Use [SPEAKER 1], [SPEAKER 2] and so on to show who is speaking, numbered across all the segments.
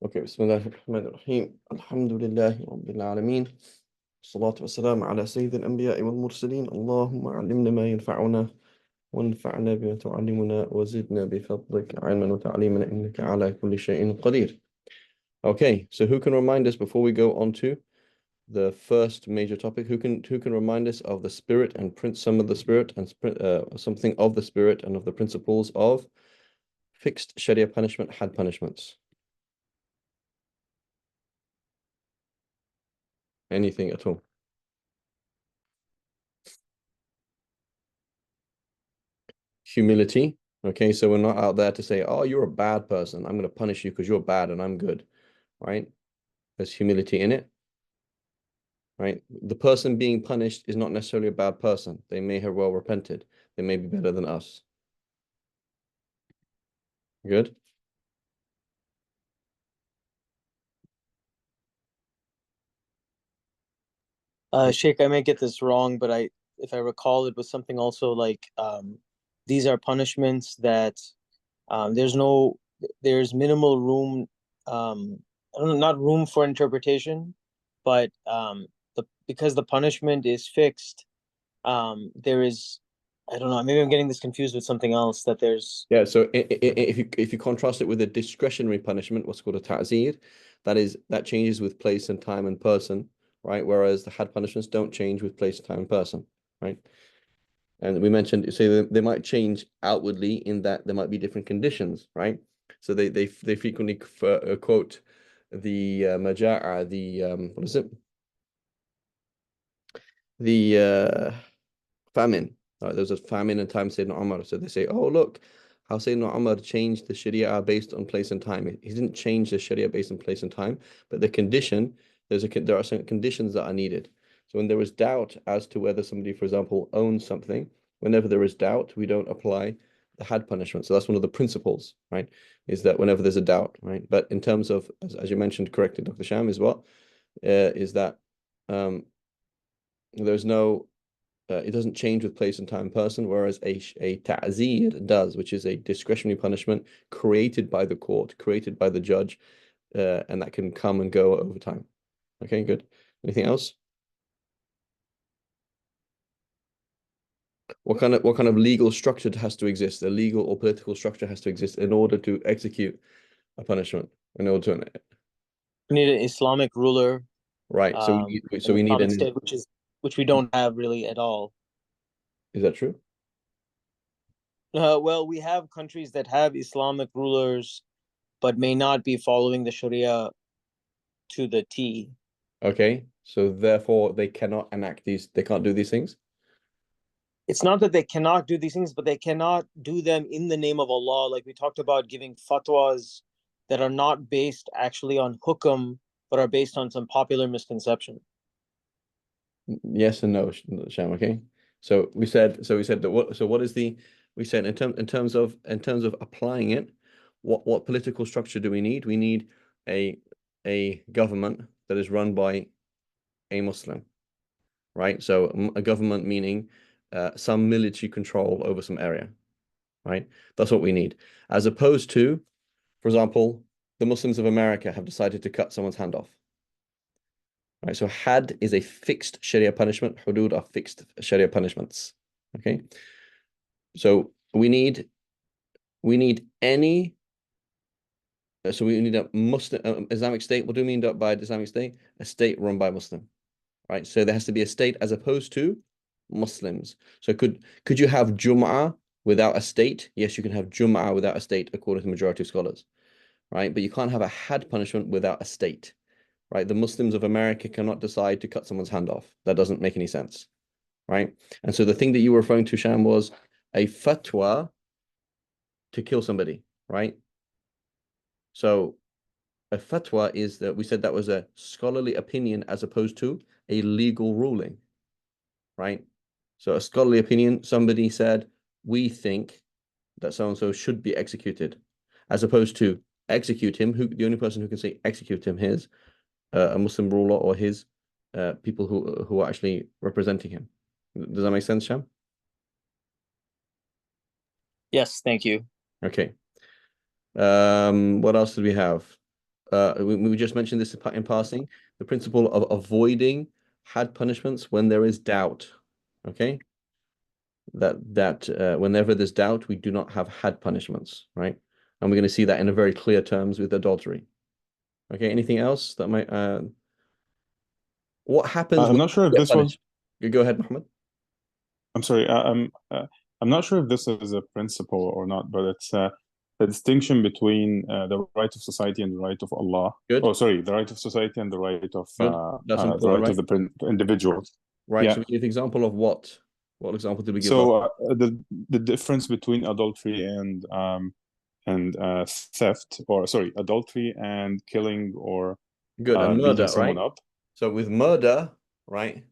[SPEAKER 1] Okay, بسم الله الرحمن الرحيم الحمد لله رب العالمين الصلاة والسلام على سيد الأنبياء والمرسلين اللهم علمنا ما ينفعنا وانفعنا بما تعلمنا وزدنا بفضلك علما وتعليما إنك على كل شيء قدير. Okay, so who can remind us before we go on to the first major topic? Who can remind us of the spirit and some of the spirit and something of the spirit and of the principles of fixed Sharia punishment, had punishments? Anything at all? Humility. Okay, so we're not out there to say, oh, you're a bad person. I'm going to punish you because you're bad and I'm good, right? There's humility in it, right? The person being punished is not necessarily a bad person. They may have well repented. They may be better than us. Good?
[SPEAKER 2] Sheikh, I may get this wrong, but if I recall, it was something also like these are punishments that there's minimal room, I don't know, not room for interpretation, but because the punishment is fixed, there is, I don't know, maybe I'm getting this confused with something else, that there's.
[SPEAKER 1] Yeah, so if you contrast it with a discretionary punishment, what's called a ta'zir, that changes with place and time and person, right? Whereas the had punishments don't change with place, time, and person, right? And we mentioned, so they might change outwardly in that there might be different conditions, right? So they frequently quote the maja'a, the what is it? The famine. Right? There was a famine in time Sayyidina Umar. So they say, oh look, how Sayyidina Umar changed the Sharia based on place and time. He didn't change the Sharia based on place and time, but the condition, there are certain conditions that are needed. So when there is doubt as to whether somebody, for example, owns something, whenever there is doubt, we don't apply the had punishment. So that's one of the principles, right? Is that whenever there's a doubt, right? But in terms of, as you mentioned correctly, Dr. Sham, is what is that there's no it doesn't change with place and time and person, whereas a ta'zir does, which is a discretionary punishment created by the court, created by the judge, and that can come and go over time. Okay, good. Anything else? What kind of legal structure has to exist? A legal or political structure has to exist in order to execute a punishment. In order to,
[SPEAKER 2] We need an Islamic ruler,
[SPEAKER 1] right. So we
[SPEAKER 2] um,
[SPEAKER 1] need so
[SPEAKER 2] an
[SPEAKER 1] we need
[SPEAKER 2] Islamic
[SPEAKER 1] an
[SPEAKER 2] state, which we don't have really at all.
[SPEAKER 1] is that true?
[SPEAKER 2] Well, we have countries that have Islamic rulers, but may not be following the Sharia to the T.
[SPEAKER 1] Okay. So therefore they cannot enact these, they can't do these things.
[SPEAKER 2] It's not that they cannot do these things, but they cannot do them in the name of Allah. Like we talked about, giving fatwas that are not based actually on hukum, but are based on some popular misconception.
[SPEAKER 1] Yes and no, Sham. Okay. So we said that what is the we said in terms of applying it, what political structure do we need? We need a a government that is run by a Muslim, right? So a government meaning some military control over some area, right? That's what we need. As opposed to, for example, the Muslims of America have decided to cut someone's hand off. Right, so had is a fixed Sharia punishment. Hudud are fixed Sharia punishments. Okay, so we need any. So we need a Muslim Islamic state. What do we mean by Islamic state? A state run by Muslim. Right. So there has to be a state as opposed to Muslims. So could you have Jum'ah without a state? Yes, you can have Jum'ah without a state, according to the majority of scholars. Right, but you can't have a had punishment without a state. Right, the Muslims of America cannot decide to cut someone's hand off. That doesn't make any sense. Right, and so the thing that you were referring to, Sham, was a fatwa to kill somebody. Right, so a fatwa is that we said that was a scholarly opinion as opposed to a legal ruling. Right, so a scholarly opinion, somebody said, we think that so and so should be executed, as opposed to execute him. Who the only person who can say execute him is a Muslim ruler or his people who are actually representing him. Does that make sense, Sham?
[SPEAKER 2] Yes, thank you.
[SPEAKER 1] Okay. What else did we have? we just mentioned this in passing, the principle of avoiding had punishments when there is doubt. Okay, that whenever there's doubt, we do not have had punishments, right? And we're going to see that in a very clear terms with adultery. Okay, anything else that might what happens
[SPEAKER 3] I'm
[SPEAKER 1] when
[SPEAKER 3] not sure if
[SPEAKER 1] you get
[SPEAKER 3] this was.
[SPEAKER 1] punished? You go ahead, Mohammed.
[SPEAKER 3] I'm sorry. I'm not sure if this is a principle or not, but it's the distinction between the right of society and the right of Allah.
[SPEAKER 1] Good,
[SPEAKER 3] Oh, sorry, the right of society and
[SPEAKER 1] good. That's
[SPEAKER 3] the
[SPEAKER 1] important,
[SPEAKER 3] right of
[SPEAKER 1] right?
[SPEAKER 3] the individual.
[SPEAKER 1] Right.
[SPEAKER 3] Yeah.
[SPEAKER 1] So we give example of what? What example did we give up?
[SPEAKER 3] So the difference between adultery and theft, or sorry, adultery and killing or
[SPEAKER 1] Good. And
[SPEAKER 3] beating
[SPEAKER 1] murder,
[SPEAKER 3] someone
[SPEAKER 1] right?
[SPEAKER 3] up.
[SPEAKER 1] So with murder, right?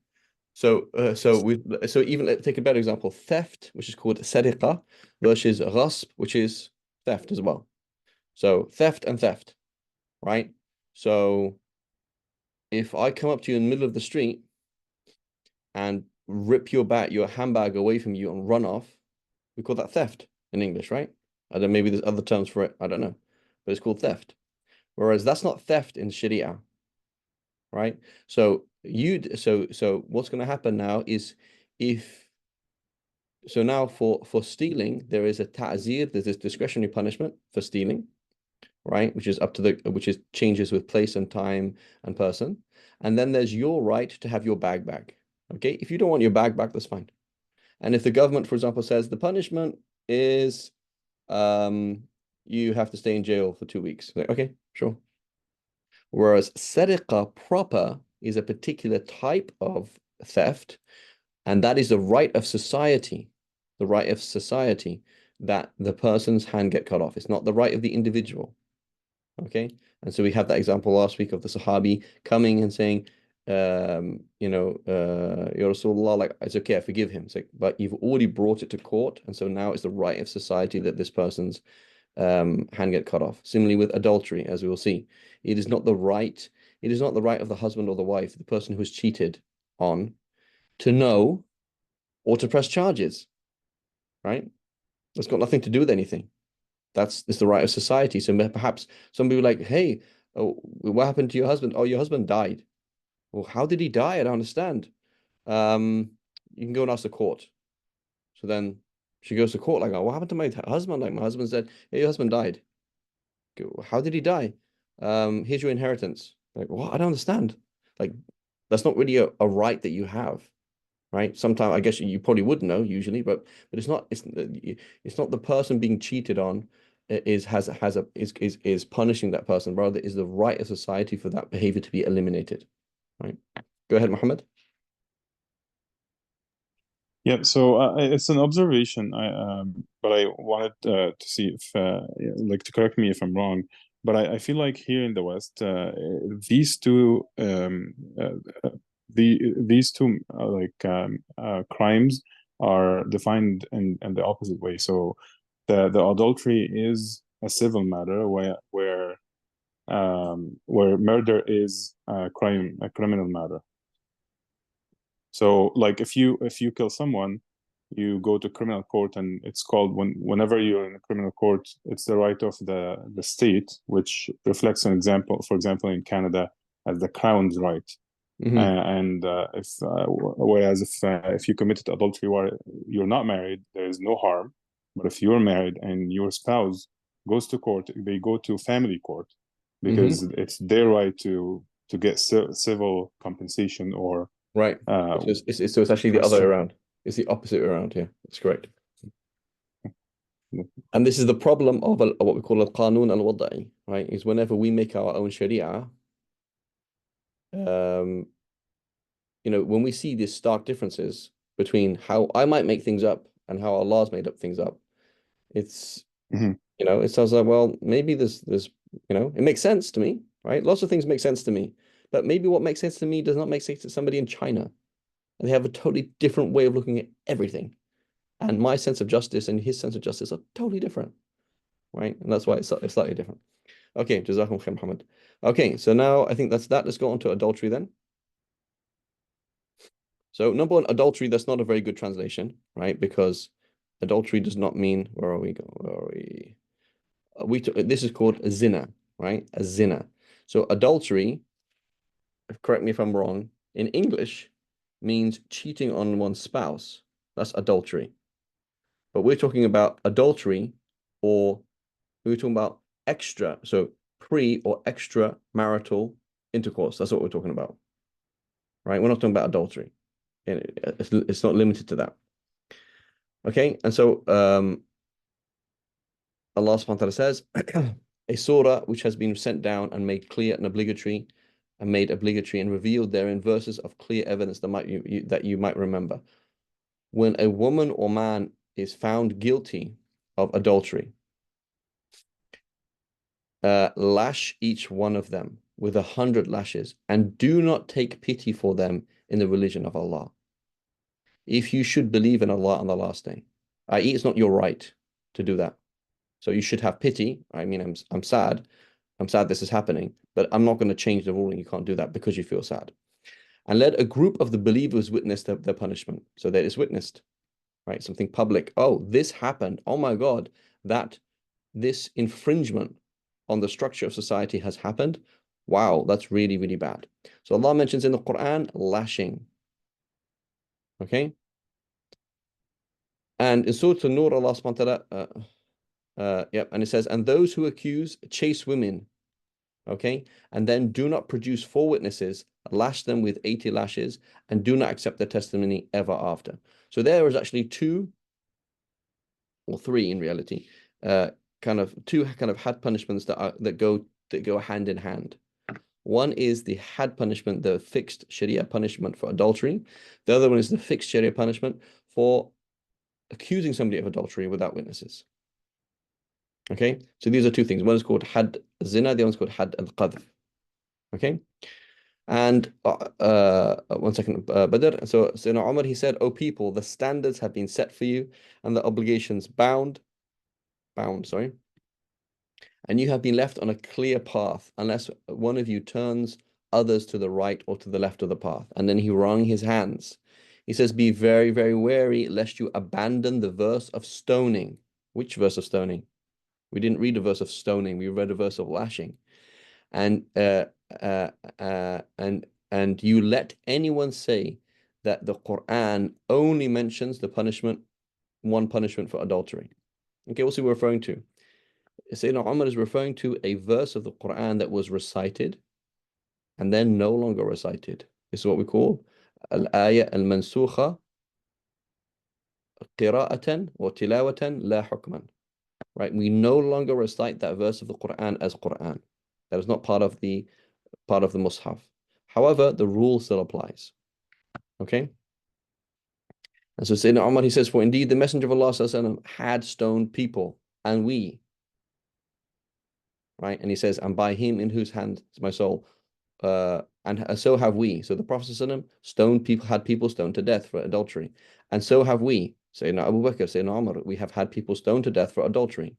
[SPEAKER 1] So even let's take a better example, theft, which is called sariqa, versus ghasb, which is theft as well. So theft and theft, right? So if I come up to you in the middle of the street and rip your handbag away from you and run off, we call that theft in English, right? I don't maybe there's other terms for it, I don't know. But it's called theft. Whereas that's not theft in Sharia, right? So what's going to happen now is if so now for stealing, there is a ta'zir, there's this discretionary punishment for stealing, right? Which is up to which is changes with place and time and person. And then there's your right to have your bag back. Okay. If you don't want your bag back, that's fine. And if the government, for example, says the punishment is um you have to stay in jail for 2 weeks. Like, okay, sure. Whereas sariqa proper is a particular type of theft, and that is the right of society, the right of society that the person's hand get cut off. It's not the right of the individual. Okay. And so we have that example last week of the Sahabi coming and saying, Ya Rasulullah, like, it's okay, I forgive him. It's like, but you've already brought it to court. And so now it's the right of society that this person's hand get cut off. Similarly with adultery, as we will see, it is not the right, it is not the right of the husband or the wife, the person who's cheated on, to know or to press charges, right? That's got nothing to do with anything. That's it's the right of society. So perhaps somebody will be like, hey, oh, what happened to your husband? Oh, your husband died. Well, how did he die? I don't understand. Um, you can go and ask the court. So then she goes to court like, oh, what happened to my husband? Like my husband said, hey, your husband died. Go, how did he die? Here's your inheritance. Like, what? I don't understand. Like, that's not really a right that you have, right? Sometimes I guess you probably would know usually, but it's not the person being cheated on has a is punishing that person. Rather, is the right of society for that behavior to be eliminated, right? Go ahead, Mohammed.
[SPEAKER 3] Yeah, so it's an observation. But I wanted to see if, yeah, like, to correct me if I'm wrong. But I feel like here in the West, these two, these two crimes are defined in the opposite way. So the adultery is a civil matter, where murder is a criminal matter. So, like, if you kill someone, you go to criminal court, and it's called whenever you're in a criminal court, it's the right of the state, which reflects an example, for example, in Canada, as the crown's right.
[SPEAKER 1] Hmm.
[SPEAKER 3] And if whereas if you committed adultery while you're not married, there is no harm. But if you're married and your spouse goes to court, they go to family court
[SPEAKER 1] Hmm.
[SPEAKER 3] because it's their right to get civil compensation or
[SPEAKER 1] Right.
[SPEAKER 3] uh,
[SPEAKER 1] So it's actually the other way
[SPEAKER 3] restri-
[SPEAKER 1] around. It's the opposite way around. Yeah, that's correct. And this is the problem of what we call al-qanun al-wada'i, right? Is whenever we make our own sharia, um, when we see these stark differences between how I might make things up and how Allah's made up things up, it's,
[SPEAKER 3] Mhm.
[SPEAKER 1] it sounds like, well, maybe it makes sense to me, right? Lots of things make sense to me, but maybe what makes sense to me does not make sense to somebody in China. And they have a totally different way of looking at everything. And my sense of justice and his sense of justice are totally different, right? And that's why it's slightly different. Okay, Jazakum khair, Muhammad. Okay, so now I think that's that. Let's go on to adultery then. So number one, adultery, that's not a very good translation, right? Because adultery does not mean, where are we going? Where are we? This is called a zina, right? A zina. So adultery, correct me if I'm wrong, in English means cheating on one's spouse. That's adultery. But we're talking about adultery, or we're talking about extra, so pre or extra marital intercourse. That's what we're talking about, right? We're not talking about adultery. It's not limited to that. Okay, and so Allah subhanahu wa ta'ala says, a surah which has been sent down and made clear and obligatory, and made obligatory and revealed therein verses of clear evidence that you might remember. When a woman or man is found guilty of adultery, lash each one of them with 100 lashes, and do not take pity for them in the religion of Allah, if you should believe in Allah on the last day. I.e., it's not your right to do that. So you should have pity. I mean, I'm sad. I'm sad this is happening, but I'm not going to change the ruling. You can't do that because you feel sad. And let a group of the believers witness their punishment. So that is witnessed, right? Something public. Oh, this happened. Oh my God, that this infringement on the structure of society has happened. Wow, that's really, really bad. So Allah mentions in the Quran lashing. Okay. And in Surah An-Nur, Allah subhanahu wa ta'ala, and it says, and those who accuse chase women, okay, and then do not produce 4 witnesses, lash them with 80 lashes, and do not accept their testimony ever after. So there is actually 2 or 3 in reality, kind of had punishments that go hand in hand. One is the had punishment, the fixed Sharia punishment for adultery. The other one is the fixed Sharia punishment for accusing somebody of adultery without witnesses. Okay, so these are 2 things. One is called had zina, the other is called had al-qadh. Okay, and 1 second, Badr. So Sayyidina Umar, he said, "O people, the standards have been set for you, and the obligations bound, sorry, and you have been left on a clear path, unless one of you turns others to the right or to the left of the path." And then he wrung his hands. He says, "Be very, very wary, lest you abandon the verse of stoning." Which verse of stoning? We didn't read a verse of stoning. We read a verse of lashing. And you let anyone say that the Quran only mentions the punishment, one punishment for adultery. Okay, what's he referring to? Sayyidina Umar is referring to a verse of the Quran that was recited and then no longer recited. This is what we call al-ayah al-mansukha qira'atan wa tilawatan la hukman. Right? We no longer recite that verse of the Quran as Quran. That is not part of the Mus'haf. However, the rule still applies. Okay? And so Sayyidina Umar, he says, "For indeed the Messenger of Allah sallallahu had stoned people, and we," right? And he says, "and by him in whose hand is my soul, and so have we." So the Prophet sallallahu stoned people, had people stoned to death for adultery. And so have we. Sayyidina Abu Bakr, Sayyidina Umar, we have had people stoned to death for adultery.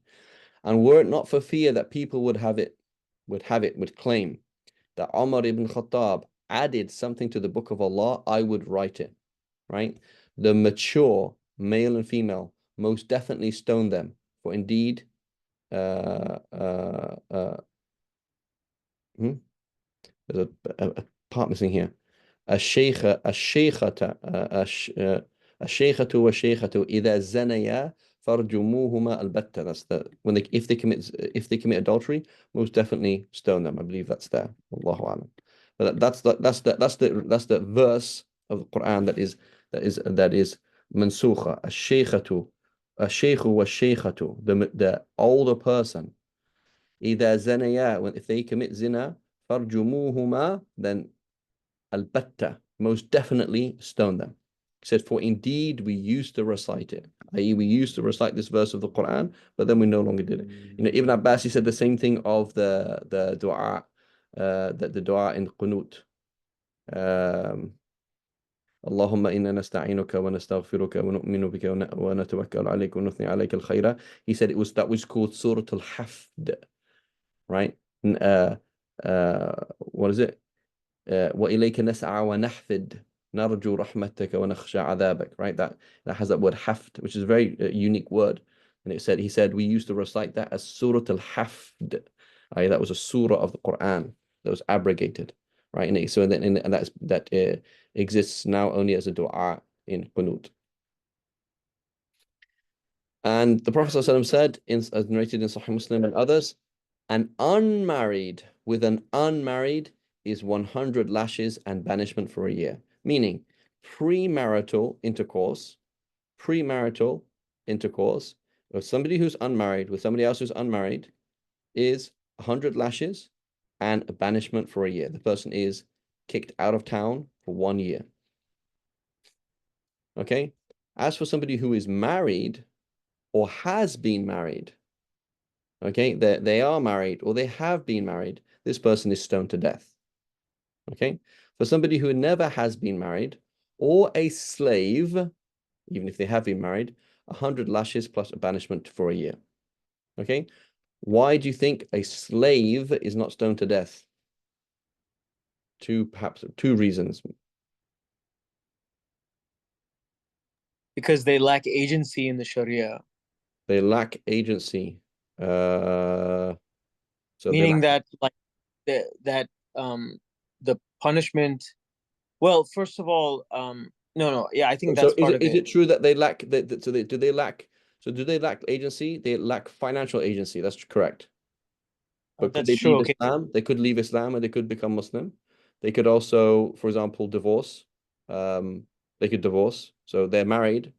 [SPEAKER 1] And were it not for fear that people would claim that Umar ibn Khattab added something to the book of Allah, I would write it, right? The mature, male and female, most definitely stone them. For indeed, there's a part missing here. الشيخة والشيخة إذا زنيا فارجموهما البتة. That's when if they commit adultery, most definitely stone them. I believe that's there. Allahu a'lam. But that's the verse of the Quran that is mansukha. الشيخة والشيخة, the older person. إذا زنيا, if they commit zina, فارجموهما, then al-batta, most definitely stone them. He said, for indeed we used to recite it, i.e. we used to recite this verse of the Quran, but then we no longer did it. You know, Ibn Abbas, he said the same thing of the dua, the dua in qunut. اللهم إنا نستعينك ونستغفرك ونؤمن بك ونتوكل عليك ونثني عليك الخير. He said that was called Surah Al-Hafd, right? What is it? وإليك نسعى ونحفد نرجو رحمتك ونخشى عذابك, right? That has that word haft, which is a very unique word. And he said we used to recite that as Surah Al-Hafd. That was a surah of the Quran. that was abrogated, right? And so then and that exists now only as a dua in qunut. And the Prophet ﷺ said, as narrated in Sahih Muslim and others, an unmarried with an unmarried is 100 lashes and banishment for a year. Meaning, premarital intercourse of somebody who's unmarried with somebody else who's unmarried is 100 lashes and a banishment for a year. The person is kicked out of town for 1 year. Okay? As for somebody who is married or has been married, okay, they are married or they have been married, this person is stoned to death. Okay? For somebody who never has been married or a slave, even if they have been married, 100 lashes plus a banishment for a year. Okay? Why do you think a slave is not stoned to death? Perhaps two reasons.
[SPEAKER 2] Because they lack agency in the Sharia.
[SPEAKER 1] They lack agency. So
[SPEAKER 2] meaning that like the punishment. Well, first of all, no, yeah, I think
[SPEAKER 1] so
[SPEAKER 2] that's part of
[SPEAKER 1] is
[SPEAKER 2] it.
[SPEAKER 1] it true that they lack do they lack agency? They lack financial agency. That's correct. But could
[SPEAKER 2] That's
[SPEAKER 1] they
[SPEAKER 2] true.
[SPEAKER 1] leave
[SPEAKER 2] Okay.
[SPEAKER 1] Islam? They could leave Islam and they could become Muslim. They could also, for example, divorce. They could divorce. So they're married,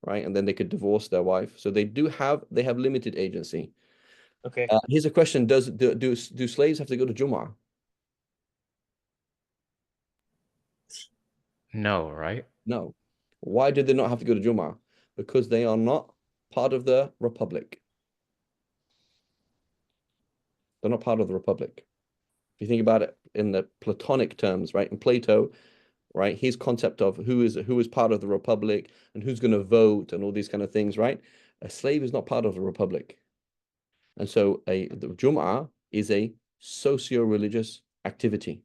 [SPEAKER 1] right? And then they could divorce their wife. So they have limited agency.
[SPEAKER 2] Okay.
[SPEAKER 1] Here's a question: do slaves have to go to Jumu'ah?
[SPEAKER 4] No, right?
[SPEAKER 1] No. Why did they not have to go to Jumu'ah? Because they are not part of the Republic. They're not part of the Republic. If you think about it in the Platonic terms, right? In Plato, right? His concept of who is part of the Republic and who's going to vote and all these kind of things, right? A slave is not part of the Republic. And so the Jum'ah is a socio-religious activity.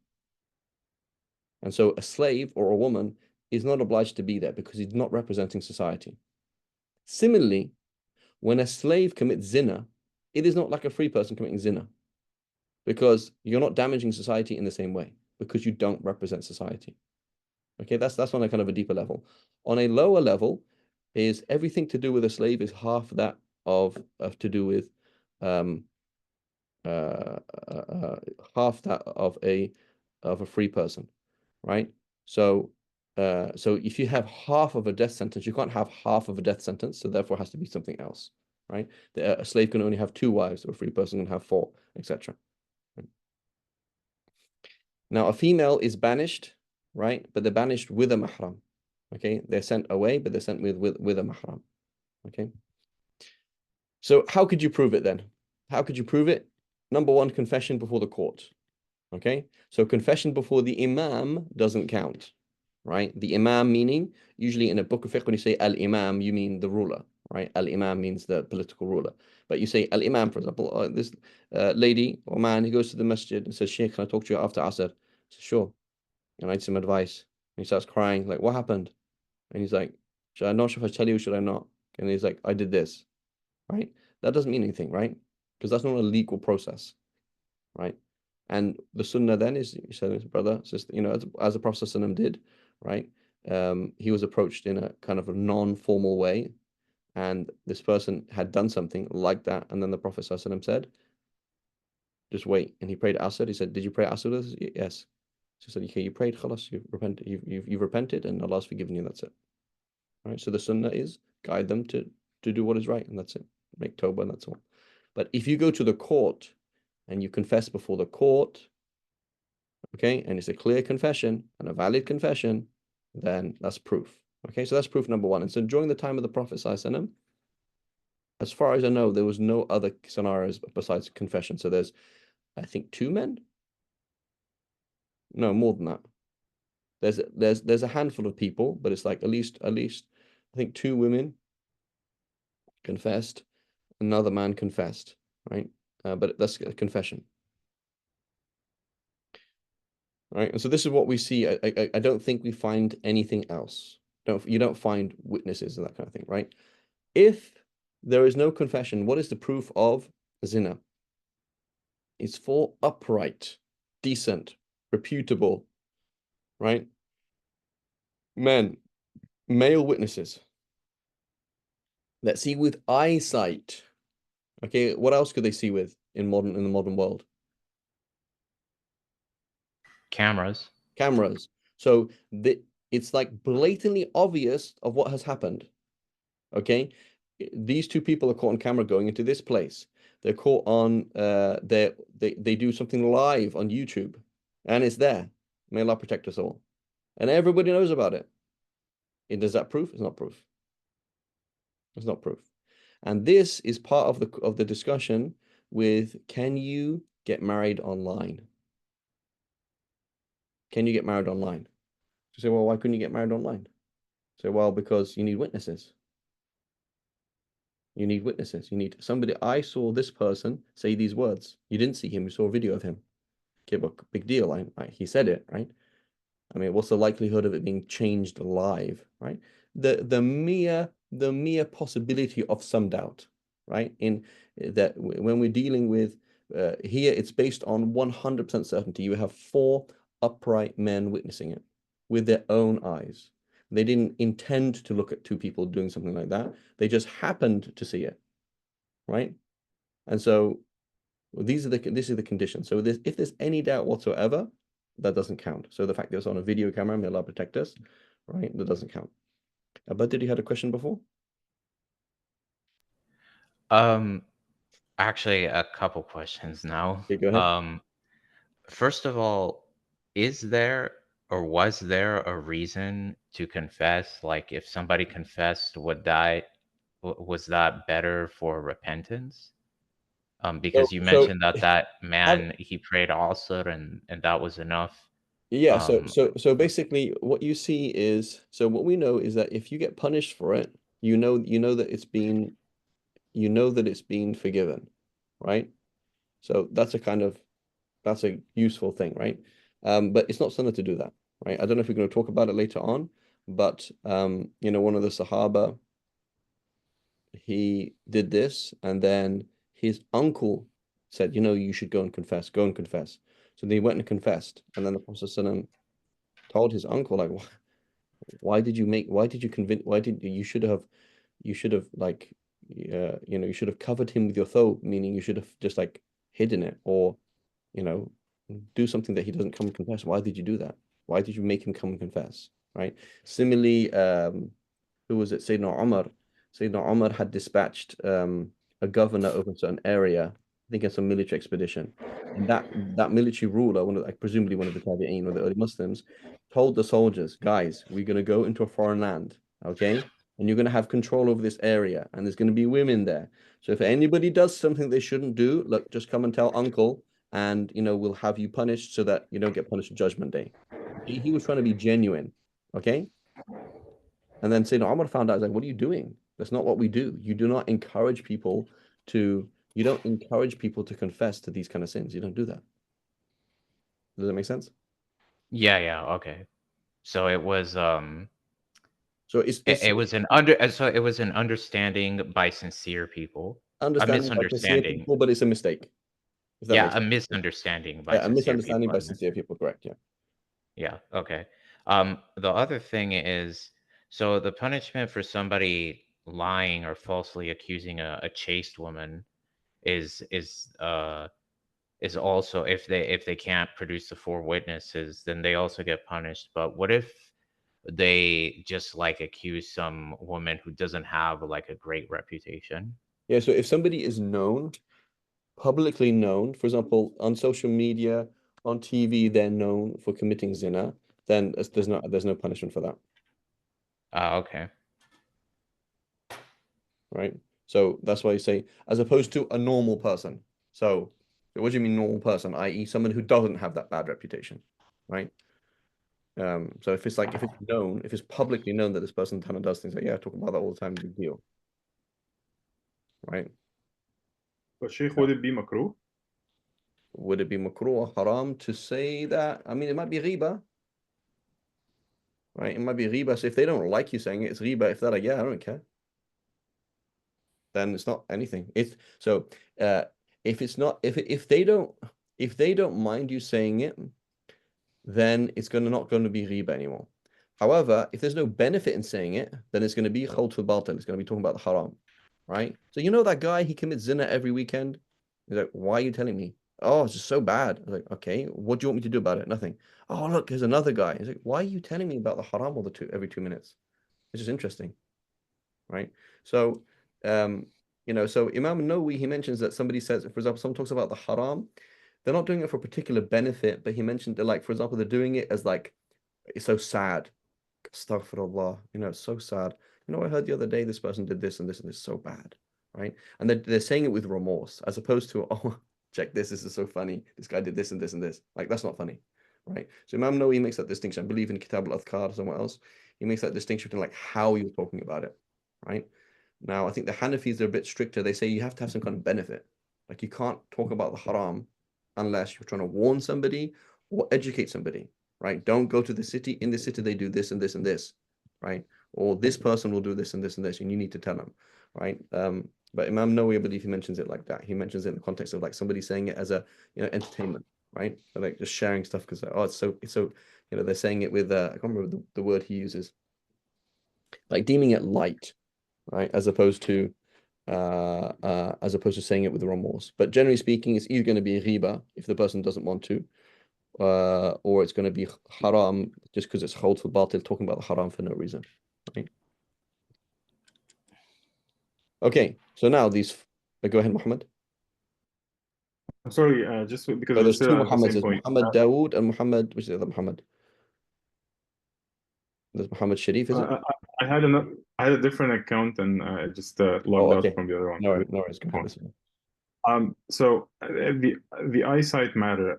[SPEAKER 1] And so a slave or a woman is not obliged to be there because he's not representing society. Similarly, when a slave commits zina, it is not like a free person committing zina because you're not damaging society in the same way because you don't represent society. Okay, that's on a kind of a deeper level. On a lower level, is everything to do with a slave is half that of to do with half that of a free person, right? So so if you have half of a death sentence, you can't have half of a death sentence, so therefore it has to be something else, right? A slave can only have 2 wives, or a free person can have 4, etc. Now a female is banished, right? But they're banished with a mahram. Okay, they're sent away, but they're sent with a mahram. Okay. So how could you prove it then? How could you prove it? Number one, confession before the court. Okay, so confession before the imam doesn't count, right? The imam meaning, usually in a book of fiqh, when you say al-imam, you mean the ruler, right? Al-imam means the political ruler. But you say al-imam, for example, this lady or man, he goes to the masjid and says, Sheikh, can I talk to you after Asr? I say, sure. And I need some advice. And he starts crying, like, what happened? And he's like, should I not, should I tell you, should I not? And he's like, I did this, right? That doesn't mean anything, right? Because that's not a legal process, right? And the sunnah then is, you said, brother, sister, as the Prophet ﷺ did, right? He was approached in a kind of a non-formal way, and this person had done something like that, and then the Prophet ﷺ said, just wait. And he prayed Asr. He said, did you pray Asr with us? Yes. So he said, okay, you prayed, khalas, you've repented, and Allah's forgiven you, that's it. Right? So the sunnah is guide them to do what is right, and that's it. Make tawbah, and that's all. But if you go to the court and you confess before the court, okay, and it's a clear confession and a valid confession, then that's proof. Okay, so that's proof number one. And so during the time of the Prophet ﷺ, as far as I know, there was no other scenarios besides confession. So there's, I think, 2 men. No, more than that. There's a handful of people, but it's like at least I think 2 women confessed, another man confessed, right? But that's a confession. Right, and so this is what we see. I don't think we find anything else. You don't find witnesses and that kind of thing, right? If there is no confession, what is the proof of zina? It's for upright. decent, reputable, right? Men, male witnesses that see with eyesight. Okay, what else could they see with in the modern world?
[SPEAKER 4] Cameras.
[SPEAKER 1] Cameras. So it's like blatantly obvious of what has happened. Okay, these two people are caught on camera going into this place. They're caught on they do something live on YouTube, and it's there. May Allah protect us all, and everybody knows about it. Does that proof? It's not proof. It's not proof. And this is part of the discussion with, can you get married online? Can you get married online? You say, well, why couldn't you get married online? So, well, because you need witnesses. You need witnesses. You need somebody. I saw this person say these words. You didn't see him. You saw a video of him. Okay, but big deal. He said it, right? I mean, what's the likelihood of it being changed live, right? The mere possibility of some doubt, right? In that when we're dealing with here, it's based on 100% certainty. You have 4 upright men witnessing it with their own eyes. They didn't intend to look at 2 people doing something like that. They just happened to see it, right? And so this is the condition. So if there's any doubt whatsoever, that doesn't count. So the fact that it's on a video camera, may Allah protect us, right? That doesn't count. But did you had a question before?
[SPEAKER 4] Actually, a couple questions now.
[SPEAKER 1] Okay, go ahead.
[SPEAKER 4] First of all, is there or was there a reason to confess? Like, if somebody confessed, was that better for repentance? Because you mentioned that man, he prayed Asr and that was enough.
[SPEAKER 1] Yeah, so basically what you see is, so what we know is that if you get punished for it, you know that it's been forgiven, right? So that's a useful thing, right? But it's not sunnah to do that, right? I don't know if we're going to talk about it later on, but one of the Sahaba, he did this, and then his uncle said, you should go and confess, go and confess. So they went and confessed, and then the Prophet ﷺ told his uncle, like, why did you convince, you should have like, you should have covered him with your thobe, meaning you should have just like hidden it, or do something that he doesn't come and confess. Why did you do that? Why did you make him come and confess? Right? Similarly, who was it? Sayyidina Umar. Sayyidina Umar had dispatched a governor over a certain area, I think it's a military expedition. And that military ruler, presumably one of the Tabi'een or the early Muslims, told the soldiers, guys, we're going to go into a foreign land, okay? And you're going to have control over this area, and there's going to be women there. So if anybody does something they shouldn't do, look, just come and tell uncle, and we'll have you punished so that you don't get punished on Judgment Day. He was trying to be genuine, okay? And then Sayyidina Umar found out, like, what are you doing? That's not what we do. You don't encourage people to confess to these kind of sins. You don't do that. Does that make sense?
[SPEAKER 4] Yeah, okay. So it was
[SPEAKER 1] so
[SPEAKER 4] it was an understanding by sincere people.
[SPEAKER 1] Understanding by sincere people, but it's a mistake. If that makes sense.
[SPEAKER 4] A misunderstanding by
[SPEAKER 1] a misunderstanding by sincere people, correct, yeah.
[SPEAKER 4] Yeah, okay. The other thing is, so the punishment for somebody lying or falsely accusing a chaste woman is also, if they can't produce the 4 witnesses, then they also get punished. But what if they just like accuse some woman who doesn't have like a great reputation?
[SPEAKER 1] Yeah, so if somebody is known, publicly known, for example, on social media, on TV, they're known for committing zina, then there's no punishment for that.
[SPEAKER 4] Okay.
[SPEAKER 1] Right? So that's why you say, as opposed to a normal person. So what do you mean normal person? I.e., someone who doesn't have that bad reputation, right? So if it's known, if it's publicly known that this person kind of does things, like, yeah, I talk about that all the time, big deal, right?
[SPEAKER 3] But Sheikh, would it be makruh?
[SPEAKER 1] Would it be makruh or haram to say that? I mean, it might be riba, right? It might be riba. So if they don't like you saying it, it's riba. If they're like, yeah, I don't care, then it's not anything. If it's not, if they don't, if they don't mind you saying it, then it's not going to be riba anymore. However, if there's no benefit in saying it, then it's going to be khawt fil batil. It's going to be talking about the haram, right? So you know that guy, he commits zina every weekend. He's like, why are you telling me? Oh, it's just so bad. I was like, okay, what do you want me to do about it? Nothing. Oh, look, there's another guy. He's like, why are you telling me about the haram every 2 minutes? It's just interesting, right? So, so Imam Nawawi, he mentions that somebody says, for example, someone talks about the haram, they're not doing it for a particular benefit, but he mentioned that, like, for example, they're doing it as like, it's so sad. Astaghfirullah, it's so sad. I heard the other day this person did this and this and this, so bad, right? And they're saying it with remorse, as opposed to, oh, check this is so funny. This guy did this and this and this. Like, that's not funny, right? So Imam Nawawi makes that distinction. I believe in Kitab al-Adhkar or somewhere else. He makes that distinction between like how you're talking about it, right? Now, I think the Hanafis are a bit stricter. They say you have to have some kind of benefit. Like, you can't talk about the haram unless you're trying to warn somebody or educate somebody, right? Don't go to the city. In the city, they do this and this and this, right? Or this person will do this and this and this, and you need to tell them, right? But Imam Nawawi, I believe he mentions it like that. He mentions it in the context of like somebody saying it as a, entertainment, right? So like just sharing stuff because, oh, it's so, they're saying it with, I can't remember the word he uses, like deeming it light, right? As opposed to saying it with remorse. But generally speaking, it's either going to be riba if the person doesn't want to, or it's going to be haram just because it's khawt fil batil, talking about the haram for no reason. Right? Okay, so now go ahead, Muhammad.
[SPEAKER 3] I'm sorry, just because
[SPEAKER 1] So
[SPEAKER 3] we're
[SPEAKER 1] there's
[SPEAKER 3] still
[SPEAKER 1] two
[SPEAKER 3] at the
[SPEAKER 1] Muhammads.
[SPEAKER 3] same
[SPEAKER 1] There's
[SPEAKER 3] point.
[SPEAKER 1] Muhammad Dawood and Muhammad, which is the other Muhammad? There's Muhammad Sharif, is it?
[SPEAKER 3] I had a different account and I just logged out
[SPEAKER 1] Okay.
[SPEAKER 3] from the other one.
[SPEAKER 1] No worries. Go ahead. This one.
[SPEAKER 3] So the eyesight matter.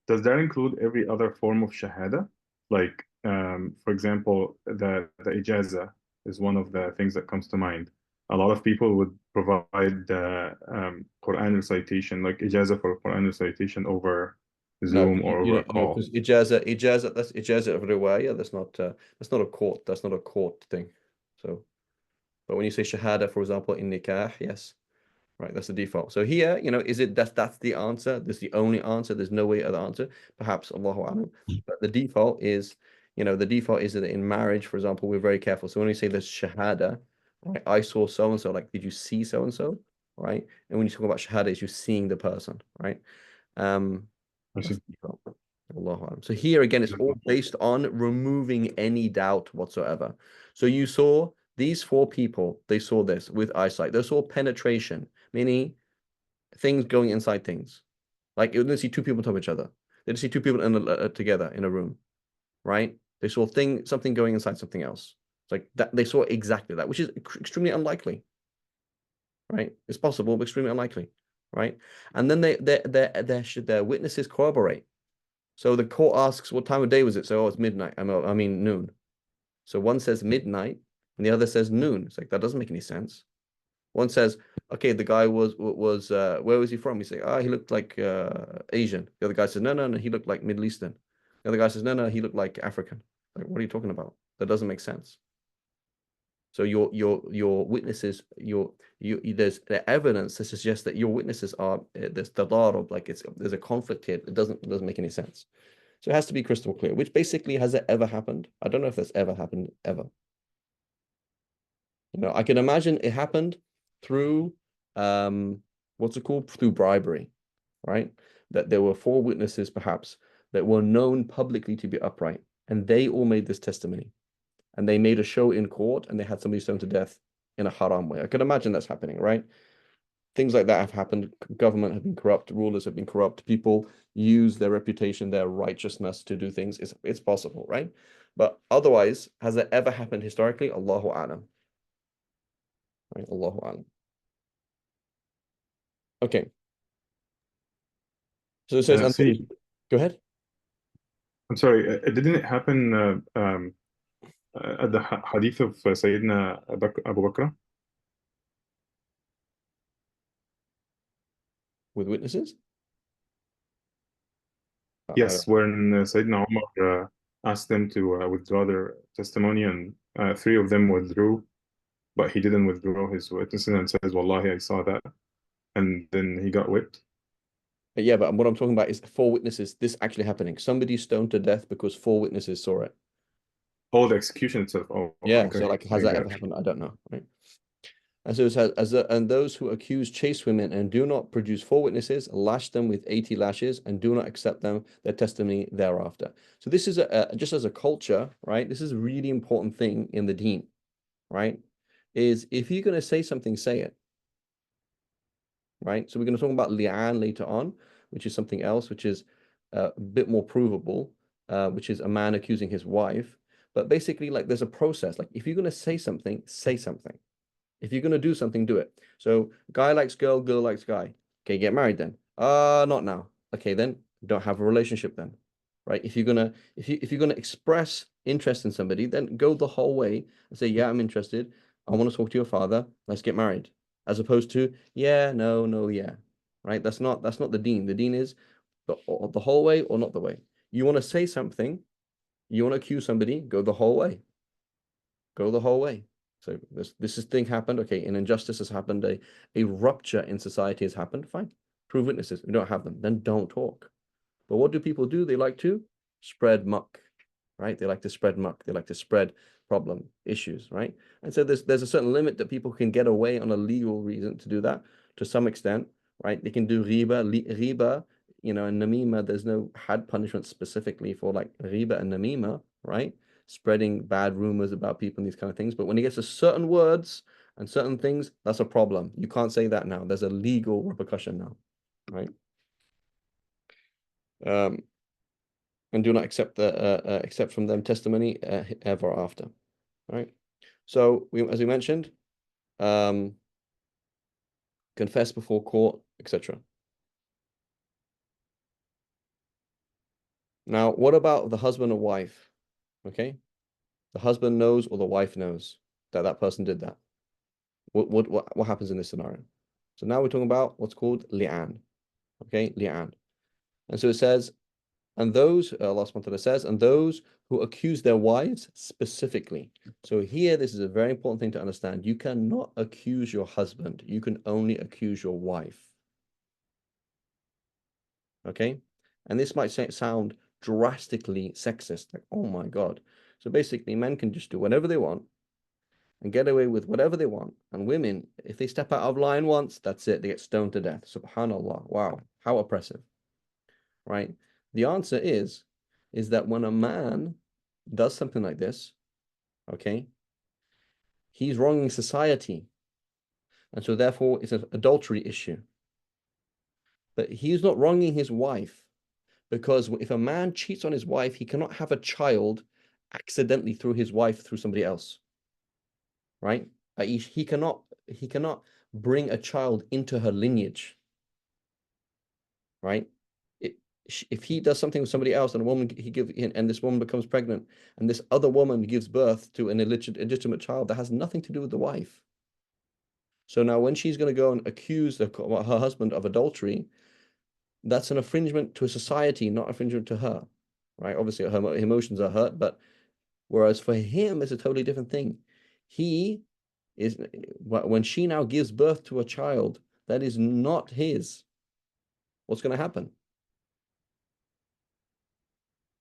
[SPEAKER 3] Does that include every other form of shahada? Like, for example, the ijaza is one of the things that comes to mind. A lot of people would provide Quran recitation, like ijaza for Quran recitation over
[SPEAKER 1] No,
[SPEAKER 3] Zoom or over a call.
[SPEAKER 1] because that's ijaza of riwayah. That's not a court. That's not a court thing. So, but when you say shahada, for example, in nikah, yes. Right, that's the default. So here, is it that's the answer? That's the only answer. There's no way other answer. Perhaps Allahu Alam. But the default is, that in marriage, for example, we're very careful. So when we say the shahada, right, I saw so and so, like, did you see so and so? Right? And when you talk about shahada, it's you seeing the person, right? That's the default. Allahu Alam. So here again, it's all based on removing any doubt whatsoever. So you saw these four people, they saw this with eyesight. They saw penetration, meaning things going inside things. Like, you didn't see two people on top of each other. They didn't see two people together in a room, right? They saw something going inside something else. It's like that they saw exactly that, which is extremely unlikely, right? It's possible, but extremely unlikely, right? And then their witnesses corroborate. So the court asks, what time of day was it? So, it's midnight. I mean noon. So one says midnight and the other says noon. It's like, that doesn't make any sense. One says, okay, the guy was where was he from? He say, he looked like Asian. The other guy says, no, he looked like Middle Eastern. The other guy says, no, he looked like African. Like, what are you talking about? That doesn't make sense. So your witnesses, there's the evidence to suggest that your witnesses are there's the law of, like, there's a conflict here. It doesn't make any sense. So it has to be crystal clear. Which basically, has it ever happened? I don't know if that's ever happened ever. I can imagine it happened through what's it called? Through bribery, right? That there were four witnesses perhaps that were known publicly to be upright, and they all made this testimony. And they made a show in court and they had somebody stoned to death in a haram way. I can imagine that's happening, right? Things like that have happened. Government have been corrupt, rulers have been corrupt, people use their reputation, their righteousness to do things. It's possible, right? But otherwise, has it ever happened historically? Allahu A'lam. Right? Allahu A'lam. Okay. So it says, go ahead.
[SPEAKER 3] I'm sorry, didn't it happen at the hadith of Sayyidina Abu Bakr?
[SPEAKER 1] With witnesses?
[SPEAKER 3] Yes, when Sayyidina Umar asked them to withdraw their testimony, and three of them withdrew, but he didn't withdraw his witnesses and says, Wallahi, I saw that. And then he got whipped.
[SPEAKER 1] Yeah, but what I'm talking about is 4 witnesses, this actually happening. Somebody stoned to death because 4 witnesses saw it.
[SPEAKER 3] Oh, the execution itself. Oh,
[SPEAKER 1] Yeah,
[SPEAKER 3] okay.
[SPEAKER 1] so like, has that ever happened? I don't know, right? And so it says, and those who accuse chaste women and do not produce 4 witnesses, lash them with 80 lashes and do not accept them, their testimony thereafter. So this is just as a culture, right? This is a really important thing in the deen, right? Is if you're going to say something, say it, right? So we're going to talk about li'an later on, which is something else, which is a bit more provable, which is a man accusing his wife. But basically, like, there's a process. Like, if you're going to say something, say something. If you're going to do something, do it. So guy likes girl, girl likes guy. Okay, get married then. Not now. Okay, then don't have a relationship then. Right? If you're gonna express interest in somebody, then go the whole way and say, yeah, I'm interested. I want to talk to your father. Let's get married. As opposed to, yeah, no, no, yeah. Right? That's not the deen. The deen is the whole way or not the way. You want to say something, you want to accuse somebody, go the whole way. Go the whole way. So this thing happened. Okay, an injustice has happened. A rupture in society has happened. Fine. Prove witnesses. We don't have them. Then don't talk. But what do people do? They like to spread muck, right? They like to spread muck. They like to spread problem issues, right? And so there's a certain limit that people can get away on a legal reason to do that to some extent, right? They can do riba, and namima. There's no had punishment specifically for like riba and namima, right? Spreading bad rumors about people and these kind of things. But when it gets to certain words and certain things, that's a problem. You can't say that now. There's a legal repercussion now, right? And do not accept accept from them testimony ever after. All right. So as we mentioned, confess before court, etc. Now, what about the husband or wife? Okay, the husband knows or the wife knows that that person did that. What happens in this scenario? So now we're talking about what's called li'an. Okay, li'an. And so it says, and those, Allah subhanahu wa ta'ala says, and those who accuse their wives specifically. So here, this is a very important thing to understand. You cannot accuse your husband. You can only accuse your wife. Okay? And this might sound drastically sexist, like, oh my God. So basically, men can just do whatever they want and get away with whatever they want. And women, if they step out of line once, that's it. They get stoned to death. Subhanallah. Wow. How oppressive. Right? The answer is that when a man does something like this, okay, he's wronging society. And so therefore it's an adultery issue. But he's not wronging his wife, because if a man cheats on his wife, he cannot have a child accidentally through his wife through somebody else. Right? He cannot bring a child into her lineage. Right? If he does something with somebody else and a woman and this woman becomes pregnant and this other woman gives birth to an illegitimate child, that has nothing to do with the wife. So now when she's going to go and accuse her husband of adultery, that's an infringement to a society, not infringement to her, right? Obviously her emotions are hurt, but whereas for him it's a totally different thing. When she now gives birth to a child that is not his, what's going to happen?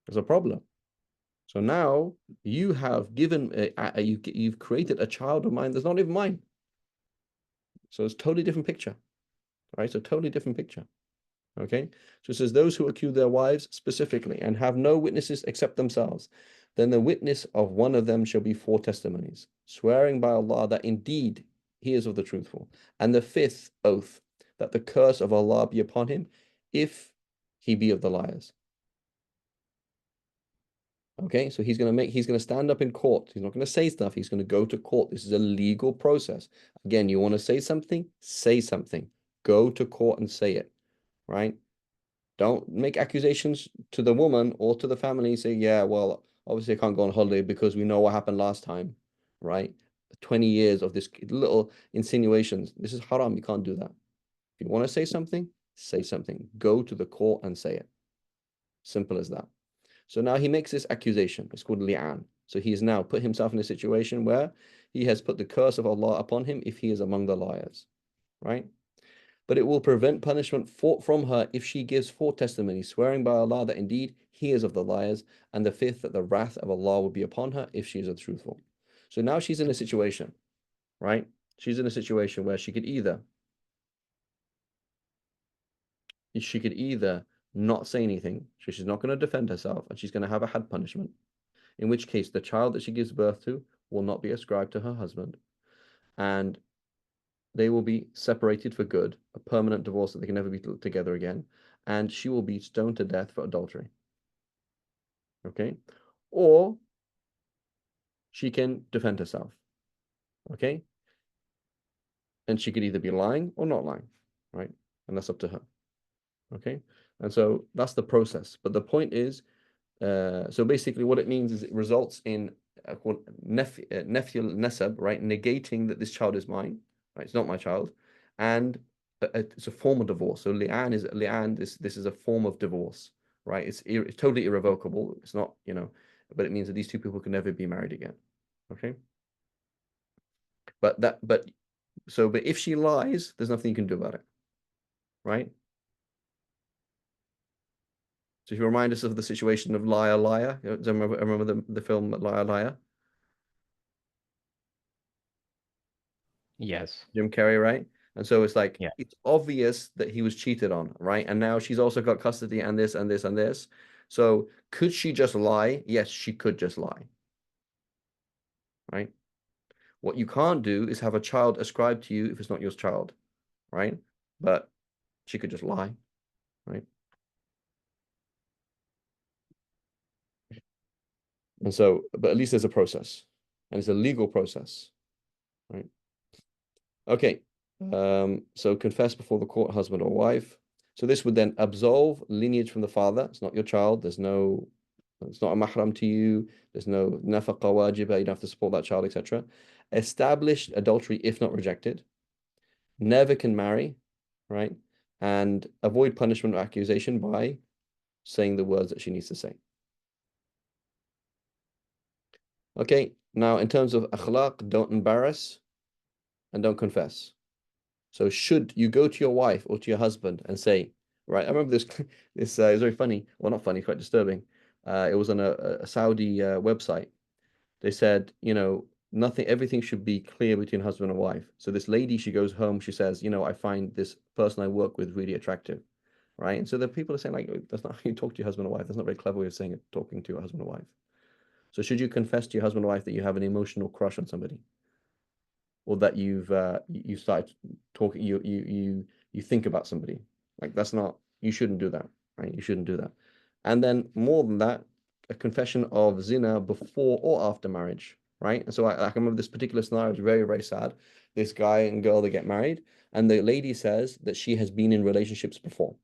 [SPEAKER 1] There's a problem. So now you have you've created a child of mine that's not even mine. So it's a totally different picture, right? So totally different picture. Okay. So it says those who accuse their wives specifically and have no witnesses except themselves, then the witness of one of them shall be 4 testimonies, swearing by Allah that indeed he is of the truthful, and the 5th oath that the curse of Allah be upon him if he be of the liars. Okay, so he's going to stand up in court. He's not going to say stuff. He's going to go to court. This is a legal process. Again, you want to say something? Say something. Go to court and say it, right? Don't make accusations to the woman or to the family. Say, yeah, well, obviously I can't go on holiday because we know what happened last time, right? 20 years of this little insinuations. This is haram. You can't do that. If you want to say something, say something. Go to the court and say it. Simple as that. So now he makes this accusation. It's called li'an. So he has now put himself in a situation where he has put the curse of Allah upon him if he is among the liars, right? but it will prevent punishment from her if she gives 4 testimonies, swearing by Allah that indeed he is of the liars, and the 5th that the wrath of Allah will be upon her if she is untruthful. So now she's in a situation, right? She's in a situation where she could either not say anything, so she's not going to defend herself, and she's going to have a had punishment, in which case the child that she gives birth to will not be ascribed to her husband, and they will be separated for good, a permanent divorce that they can never be together again, and she will be stoned to death for adultery. Okay? Or she can defend herself. Okay? And she could either be lying or not lying, right? And that's up to her. Okay? And so that's the process. But the point is, so basically what it means is it results in nefyul nasab, right? Negating that this child is mine, right? It's not my child. And it's a form of divorce. So li'an, this is a form of divorce, right? It's totally irrevocable. It's not, but it means that these two people can never be married again. Okay? But if she lies, there's nothing you can do about it, right? So if you remind us of the situation of Liar Liar, do you remember the film Liar Liar?
[SPEAKER 4] Yes.
[SPEAKER 1] Jim Carrey, right? And so it's like,
[SPEAKER 4] Yeah.
[SPEAKER 1] it's obvious that he was cheated on, right? And now she's also got custody and this and this and this. So could she just lie? Yes, she could just lie, right? What you can't do is have a child ascribed to you if it's not your child, right? But she could just lie, right? And so, but at least there's a process, and it's a legal process, right? Okay. So confess before the court, husband or wife. So this would then absolve lineage from the father. It's not your child. It's not a mahram to you. There's no nafaqa wajiba. You don't have to support that child, etc. Establish adultery if not rejected. Never can marry, right? And avoid punishment or accusation by saying the words that she needs to say. Okay, now in terms of akhlaq, don't embarrass and don't confess. So should you go to your wife or to your husband and say, right, I remember this, this is very funny, well, not funny, quite disturbing. It was on a Saudi website. They said, everything should be clear between husband and wife. So this lady, she goes home, she says, I find this person I work with really attractive, right? And so the people are saying, like, that's not how you talk to your husband or wife. That's not a very clever way of saying it, talking to your husband or wife. So should you confess to your husband or wife that you have an emotional crush on somebody? Or that you started talking, you think about somebody? Like, that's not, you shouldn't do that, right? You shouldn't do that. And then more than that, a confession of zina before or after marriage, right? And so I can remember this particular scenario. It's very, very sad. This guy and girl, they get married, and the lady says that she has been in relationships before.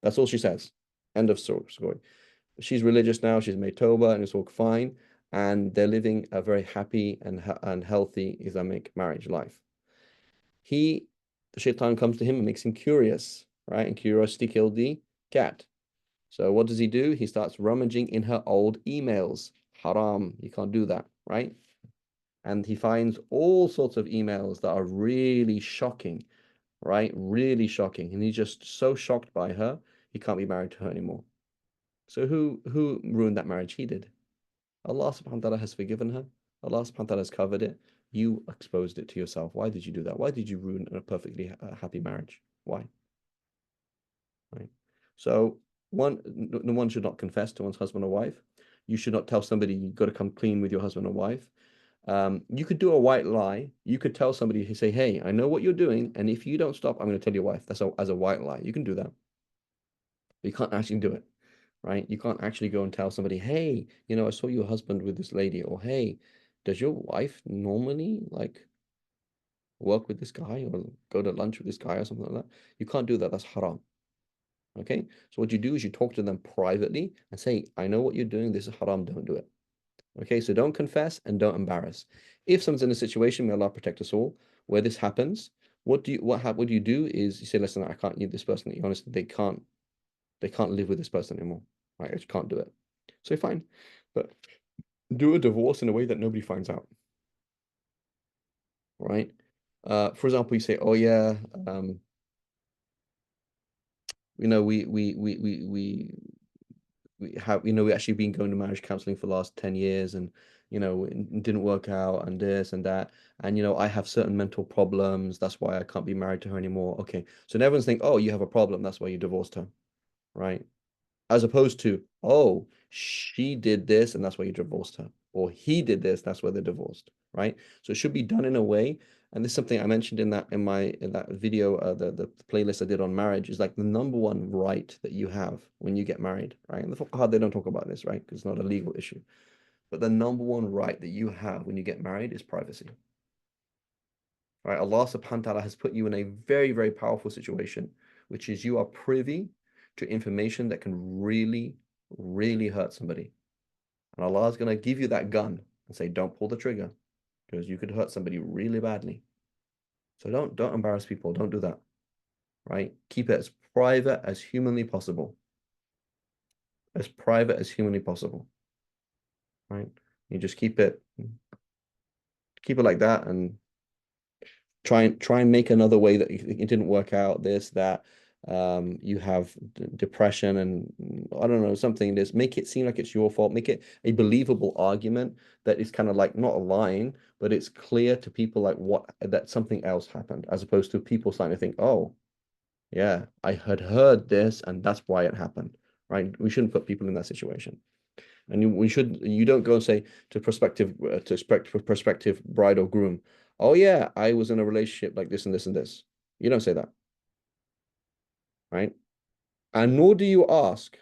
[SPEAKER 1] That's all she says. End of story. She's religious now. She's made tawbah, and it's all fine. And they're living a very happy and healthy Islamic marriage life. The shaitan comes to him and makes him curious, right? And curiosity killed the cat. So what does he do? He starts rummaging in her old emails. Haram. You can't do that, right? And he finds all sorts of emails that are really shocking, right? Really shocking. And he's just so shocked by her, he can't be married to her anymore. So who ruined that marriage? He did. Allah subhanahu wa ta'ala has forgiven her. Allah subhanahu wa ta'ala has covered it. You exposed it to yourself. Why did you do that? Why did you ruin a perfectly happy marriage? Why? Right. So one should not confess to one's husband or wife. You should not tell somebody you've got to come clean with your husband or wife. You could do a white lie. You could tell somebody, say, hey, I know what you're doing, and if you don't stop, I'm going to tell your wife. That's as a white lie. You can do that. But you can't actually do it, right? You can't actually go and tell somebody, hey, I saw your husband with this lady, or hey, does your wife normally like work with this guy or go to lunch with this guy or something like that? You can't do that. That's haram. Okay. So what you do is you talk to them privately and say, I know what you're doing. This is haram. Don't do it. Okay. So don't confess and don't embarrass. If someone's in a situation, may Allah protect us all, where this happens, what you do is you say, listen, I can't need this person. Honestly, they can't live with this person anymore. Right? I just can't do it. So fine. But do a divorce in a way that nobody finds out. Right? For example, you say, oh yeah, you know, we have, we actually been going to marriage counseling for the last 10 years, and, it didn't work out, and this and that. And, I have certain mental problems. That's why I can't be married to her anymore. Okay. So then everyone's thinking, oh, you have a problem. That's why you divorced her. Right. As opposed to, oh, she did this and that's why you divorced her. Or he did this, that's why they're divorced. Right. So it should be done in a way. And this is something I mentioned in that video, the playlist I did on marriage, is like the number one right that you have when you get married, right? And the fuqaha, they don't talk about this, right? Because it's not a legal issue. But the number one right that you have when you get married is privacy. Right? Allah subhanahu wa ta'ala has put you in a very, very powerful situation, which is you are privy to information that can really, really hurt somebody. And Allah is going to give you that gun and say, don't pull the trigger, because you could hurt somebody really badly. So don't embarrass people. Don't do that. Right? Keep it as private as humanly possible. As private as humanly possible. Right? You just keep it like that, and try and make another way that it didn't work out, this, that, you have depression, and I don't know, something. This, make it seem like it's your fault, make it a believable argument that is kind of like not a lying, but it's clear to people like that something else happened, as opposed to people starting to think, oh yeah, I had heard this and that's why it happened. Right? We shouldn't put people in that situation. And you don't go and say to prospective bride or groom, oh yeah, I was in a relationship like this and this and this. You don't say that. Right? And nor do you ask,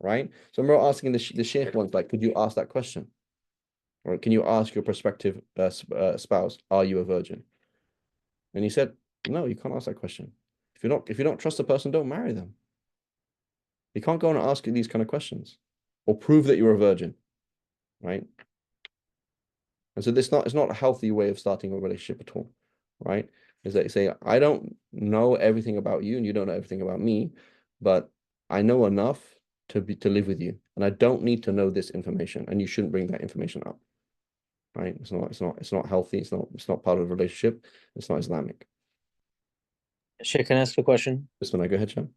[SPEAKER 1] right? So I'm asking the sheikh once, like, could you ask that question? Or can you ask your prospective spouse, are you a virgin? And he said, no, you can't ask that question. If you don't trust the person, don't marry them. You can't go and ask these kind of questions or prove that you're a virgin, right? And so it's not a healthy way of starting a relationship at all, right? Is that you say, I don't know everything about you and you don't know everything about me, but I know enough to live with you, and I don't need to know this information, and you shouldn't bring that information up, right? It's not healthy. It's not part of the relationship. It's not Islamic.
[SPEAKER 2] Sheikh, can I ask a question?
[SPEAKER 1] This one, I go ahead, Sham.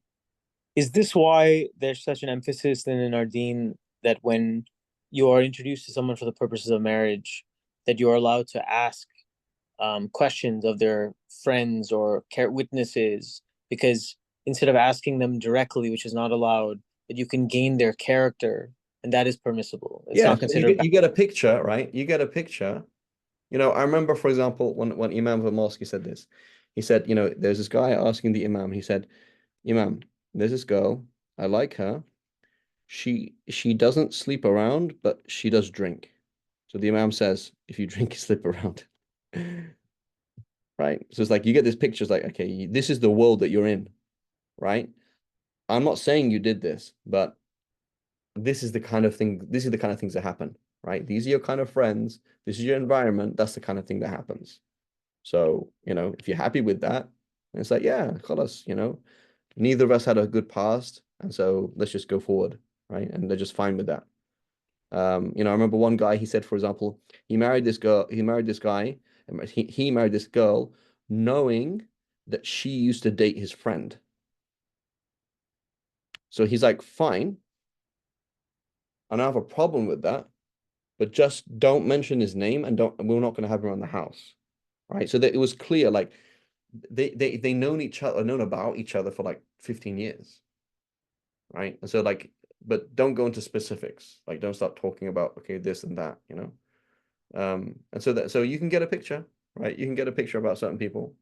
[SPEAKER 2] Is this why there's such an emphasis then in our deen that when you are introduced to someone for the purposes of marriage, that you are allowed to ask questions of their friends or witnesses, because instead of asking them directly, which is not allowed, that you can gain their character, and that is permissible. It's not considered.
[SPEAKER 1] You get a picture, right? You get a picture. I remember, for example, when Imam of a mosque, he said this. He said, there's this guy asking the Imam. He said, Imam, there's this girl. I like her. She doesn't sleep around, but she does drink. So the Imam says, if you drink, you sleep around. Right? So it's like you get this picture. It's like, okay, this is the world that you're in, right? I'm not saying you did this, but this is the kind of thing. These are the kind of things that happen, right? These are your kind of friends. This is your environment. That's the kind of thing that happens. So, if you're happy with that, it's like, yeah, khalas, neither of us had a good past, and so let's just go forward, right? And they're just fine with that. I remember one guy, he said, for example, he married this guy, he married this girl knowing that she used to date his friend. So he's like, fine, I don't have a problem with that, but just don't mention his name, and we're not going to have him around the house. Right. So that it was clear, like they known about each other for like 15 years. Right. And so like, but don't go into specifics. Like, don't start talking about, okay, this and that, and so you can get a picture, right? You can get a picture about certain people,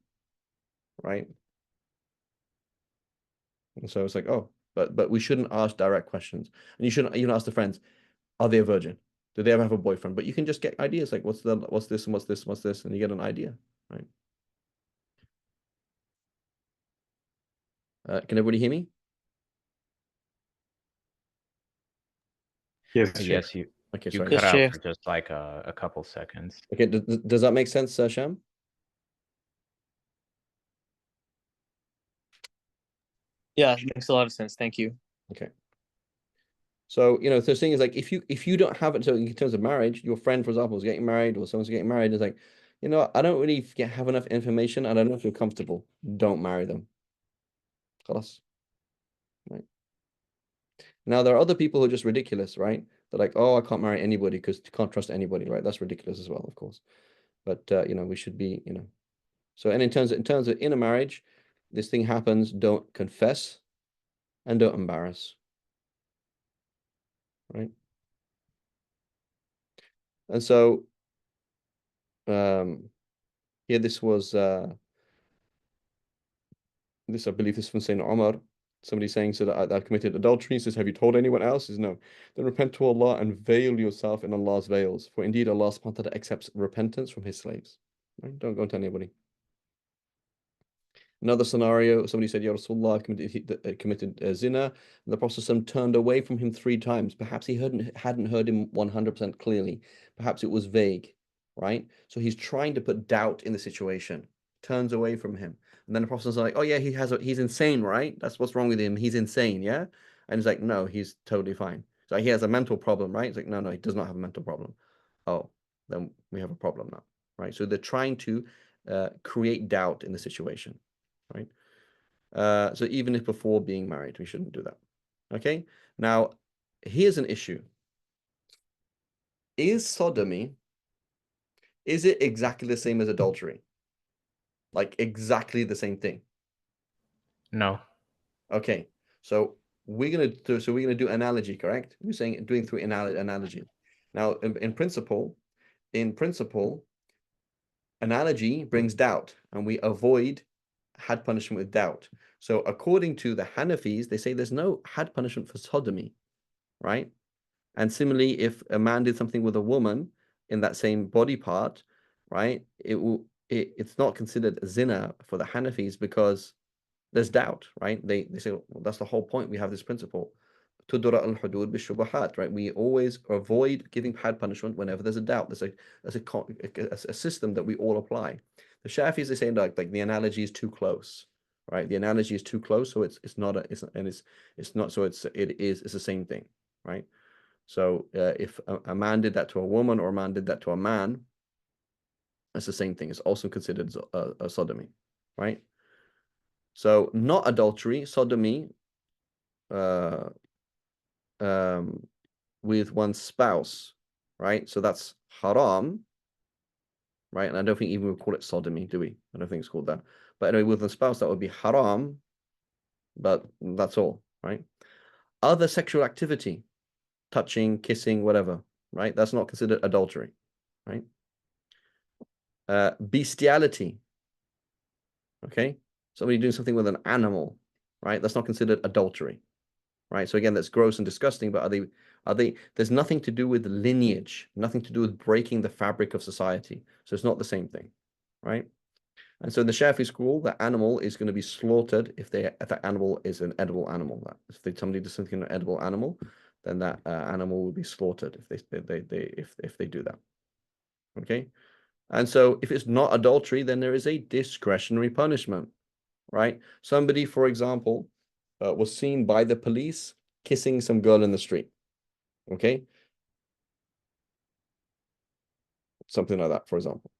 [SPEAKER 1] right? And so it's like, oh, but we shouldn't ask direct questions, and you shouldn't even ask the friends, are they a virgin? Do they ever have a boyfriend? But you can just get ideas, like what's this and what's this, and you get an idea, right? Can everybody hear me?
[SPEAKER 3] Yes,
[SPEAKER 4] Yes, you
[SPEAKER 1] Okay,
[SPEAKER 4] you
[SPEAKER 1] sorry.
[SPEAKER 4] cut
[SPEAKER 2] Yes,
[SPEAKER 4] out
[SPEAKER 2] Sheikh.
[SPEAKER 4] for just like a couple seconds.
[SPEAKER 1] Okay, does that make sense, Sham?
[SPEAKER 2] Yeah, it makes a lot of sense. Thank you.
[SPEAKER 1] Okay. So, so the thing is, like, if you don't have it, so in terms of marriage, your friend, for example, is getting married, or someone's getting married, it's like, I don't really have enough information and I don't feel comfortable. Don't marry them. Khalas. Now, there are other people who are just ridiculous, right? They're like, oh, I can't marry anybody because you can't trust anybody, right? That's ridiculous as well, of course. But you know, we should be, you know. So, and in terms of in a marriage, this thing happens, don't confess and don't embarrass, right? And so, here this was this, I believe this from Sayyidina Umar. Somebody saying, so that I committed adultery. He says, have you told anyone else? He says, no. Then repent to Allah and veil yourself in Allah's veils. For indeed Allah subhanahu wa ta'ala accepts repentance from his slaves. Right? Don't go to anybody. Another scenario, somebody said, Ya Rasulullah, committed zina, and the Prophet ﷺ turned away from him 3 times. Perhaps he hadn't heard him 100% clearly. Perhaps it was vague, right? So he's trying to put doubt in the situation, turns away from him. And then the Prophet is like, oh yeah, he's insane, right? That's what's wrong with him. He's insane, yeah? And he's like, no, he's totally fine. So he has a mental problem, right? He's like, no, he does not have a mental problem. Oh, then we have a problem now, right? So they're trying to create doubt in the situation, right? So even if before being married, we shouldn't do that. Okay? Now, here's an issue. Is sodomy, is it exactly the same as adultery? Like exactly the same thing?
[SPEAKER 4] No.
[SPEAKER 1] Okay. So we're gonna do analogy, correct? We're saying doing through analogy. Now, in principle, analogy brings doubt, and we avoid had punishment with doubt. So according to the Hanafis, they say there's no had punishment for sodomy, right? And similarly, if a man did something with a woman in that same body part, right, it's not considered a zina for the Hanafis because there's doubt, right? They say, well, that's the whole point. We have this principle. Tudra al-hudud bi-shubuhat, right? We always avoid giving had punishment whenever there's a doubt. There's a system that we all apply. The Shafis, they say like the analogy is too close, right? The analogy is too close, so it's the same thing, right? So if a man did that to a woman or a man did that to a man, it's the same thing. It's also considered a sodomy, right? So not adultery, sodomy with one's spouse, right? So that's haram, right? And I don't think even we call it sodomy, do we? I don't think it's called that. But anyway, with a spouse, that would be haram, but that's all, right? Other sexual activity, touching, kissing, whatever, right? That's not considered adultery, right? Bestiality, okay? Somebody doing something with an animal, right? That's not considered adultery, right? So again, that's gross and disgusting, but there's nothing to do with lineage, nothing to do with breaking the fabric of society. So it's not the same thing, right? And so in the Shafi school, the animal is going to be slaughtered if the animal is an edible animal. If somebody does something to an edible animal, then that animal will be slaughtered if they do that. Okay, and so if it's not adultery, then there is a discretionary punishment, right? Somebody, for example, was seen by the police kissing some girl in the street. Okay, something like that, for example.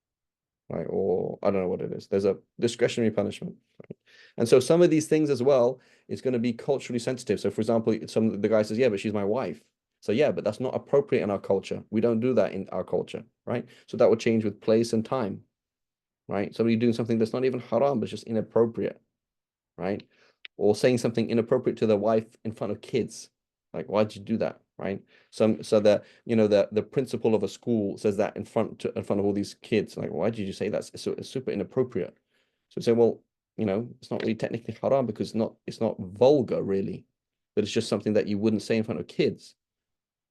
[SPEAKER 1] Right? Or I don't know what it is. There's a discretionary punishment, right? And so some of these things as well is going to be culturally sensitive. So for example, the guy says, yeah, but she's my wife. So yeah, but that's not appropriate in our culture. We don't do that in our culture, right? So that would change with place and time, right? Somebody doing something that's not even haram, but it's just inappropriate, right? Or saying something inappropriate to their wife in front of kids. Like, why'd you do that? Right. So that, you know, the principal of a school says that in front of all these kids. Like, why did you say that? It's super inappropriate. So say, well, you know, it's not really technically haram because it's not vulgar really, but it's just something that you wouldn't say in front of kids.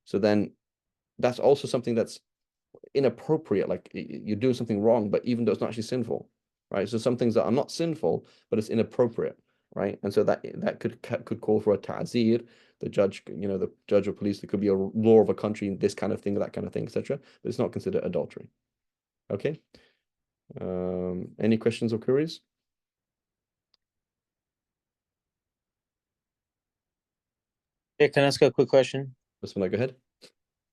[SPEAKER 1] So then that's also something that's inappropriate. Like you're doing something wrong, but even though it's not actually sinful, right? So some things that are not sinful, but it's inappropriate, right? And so that could call for a ta'zir. The judge, you know, the judge or police, there could be a law of a country, this kind of thing, that kind of thing, etc. But it's not considered adultery. Okay. Any questions or queries?
[SPEAKER 2] Yeah, can I ask a quick question?
[SPEAKER 1] Bismillah, go ahead.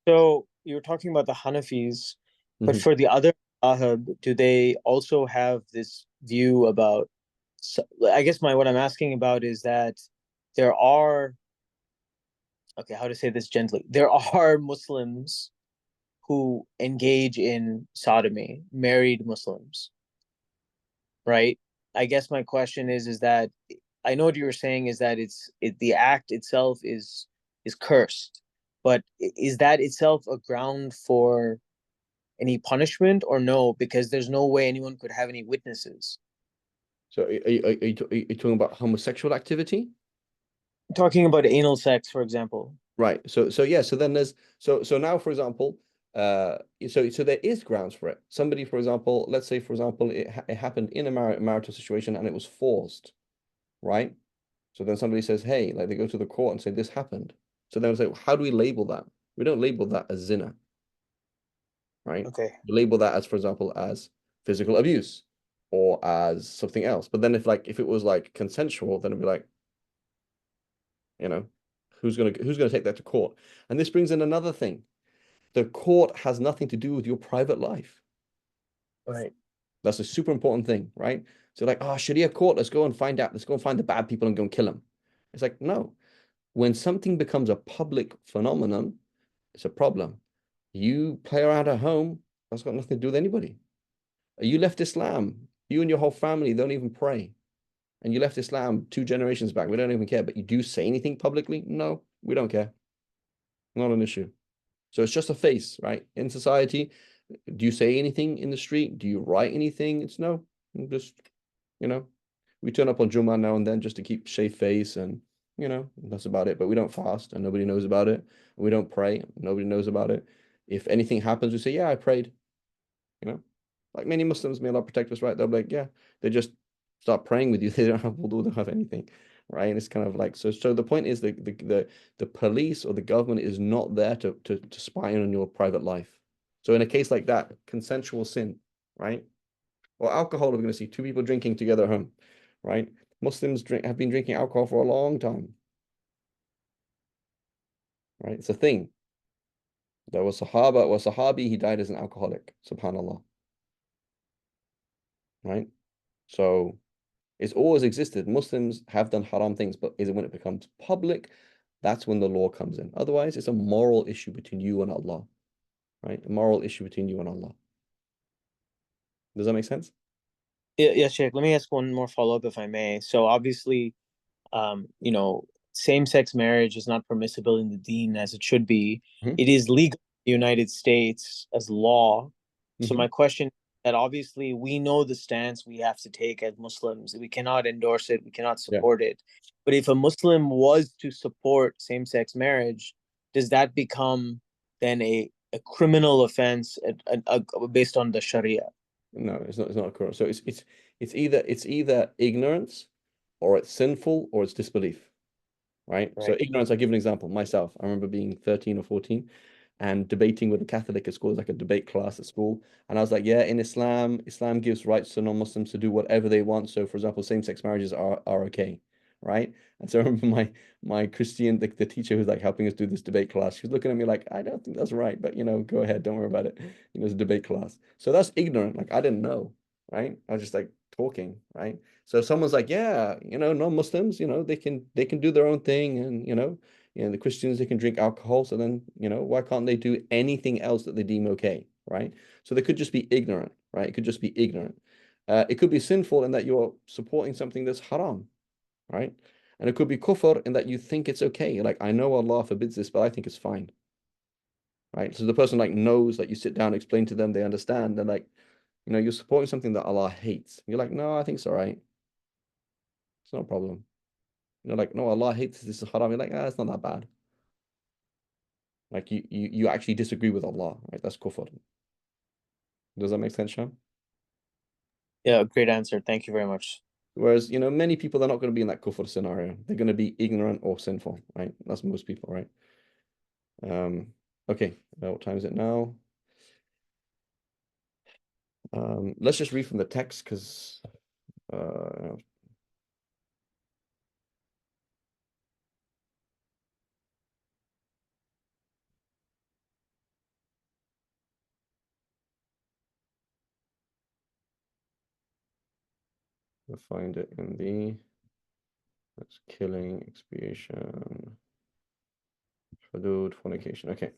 [SPEAKER 2] So you were talking about the Hanafis, but for the other madhab, do they also have this view about? I guess what I'm asking about is that there are okay, how to say this gently? There are Muslims who engage in sodomy, married Muslims, right? I guess my question is that I know what you were saying is that the act itself is cursed, but is that itself a ground for any punishment or no? Because there's no way anyone could have any witnesses.
[SPEAKER 1] So are you talking about homosexual activity?
[SPEAKER 2] Talking about anal sex, for example.
[SPEAKER 1] Right. So yeah. So then there's so now, for example, so there is grounds for it. Somebody, for example, let's say, for example, it happened in a marital situation and it was forced, right? So then somebody says, hey, like they go to the court and say this happened. So then we say, how do we label that? We don't label that as zina, right?
[SPEAKER 2] Okay.
[SPEAKER 1] We label that as, for example, as physical abuse or as something else. But then if it was like consensual, then it'd be like, you know, who's gonna take that to court? And this brings in another thing. The court has nothing to do with your private life.
[SPEAKER 2] Right.
[SPEAKER 1] That's a super important thing, right? So like, oh, Sharia court, let's go and find out. Let's go and find the bad people and go and kill them. It's like, no. When something becomes a public phenomenon, it's a problem. You play around at home, that's got nothing to do with anybody. You left Islam. You and your whole family don't even pray. And you left Islam 2 generations back. We don't even care. But you do say anything publicly? No, we don't care. Not an issue. So it's just a face, right? In society, do you say anything in the street? Do you write anything? It's no. Just, you know, we turn up on Jummah now and then just to keep shaved face and, that's about it. But we don't fast and nobody knows about it. We don't pray. Nobody knows about it. If anything happens, we say, yeah, I prayed. Like many Muslims, may Allah protect us, right? They'll be like, yeah, they just start praying with you. They don't have wudu, they don't have anything, right? And it's kind of like, so the point is the police or the government is not there to spy on your private life. So in a case like that, consensual sin, right? Or alcohol, we're going to see 2 people drinking together at home, right? Muslims have been drinking alcohol for a long time, right? It's a thing. There was Sahabi, he died as an alcoholic, subhanAllah, right? So it's always existed. Muslims have done haram things, but is it when it becomes public? That's when the law comes in. Otherwise, it's a moral issue between you and Allah, right? A moral issue between you and Allah. Does that make sense?
[SPEAKER 2] Yeah, Sheikh. Let me ask one more follow-up if I may. So obviously, you know, same-sex marriage is not permissible in the deen as it should be.
[SPEAKER 1] Mhm.
[SPEAKER 2] It is legal in the United States as law. So
[SPEAKER 1] Mhm.
[SPEAKER 2] my question is that obviously we know the stance we have to take as Muslims. We cannot endorse it, we cannot
[SPEAKER 1] Yeah.
[SPEAKER 2] support it. But if a Muslim was to support same-sex marriage, does that become then a criminal offense based on the Sharia?
[SPEAKER 1] No, it's not. It's not a Quran. So it's either ignorance, or it's sinful, or it's disbelief, right? So
[SPEAKER 2] Right.
[SPEAKER 1] ignorance. I give an example. Myself, I remember being 13 or 14, and debating with a Catholic at school. It was like a debate class at school. And I was like, yeah, in Islam gives rights to non-Muslims to do whatever they want. So for example, same-sex marriages are okay, right? And so I remember my Christian, the teacher who's like helping us do this debate class, she was looking at me like, I don't think that's right, but go ahead, don't worry about it. It's a debate class. So that's ignorant. Like I didn't know, right? I was just like talking, right? So if someone's like, yeah, non-Muslims, they can do their own thing, and the Christians, they can drink alcohol. So then, why can't they do anything else that they deem okay, right? So they could just be ignorant, right? It could just be ignorant. It could be sinful in that you're supporting something that's haram, right? And it could be kufr in that you think it's okay. Like, I know Allah forbids this, but I think it's fine, right? So the person like knows, like you sit down, explain to them, they understand. They're like, you're supporting something that Allah hates. You're like, no, I think it's all right. It's not a problem. Like, no, Allah hates this is haram. You're like, it's not that bad. Like you actually disagree with Allah, right? That's kufr. Does that make sense, Sham?
[SPEAKER 2] Yeah, great answer. Thank you very much.
[SPEAKER 1] Whereas, many people are not going to be in that kufr scenario. They're going to be ignorant or sinful, right? That's most people, right? Okay, what time is it now? Let's just read from the text because we'll find it in that's killing, expiation. Hudud, fornication. Okay.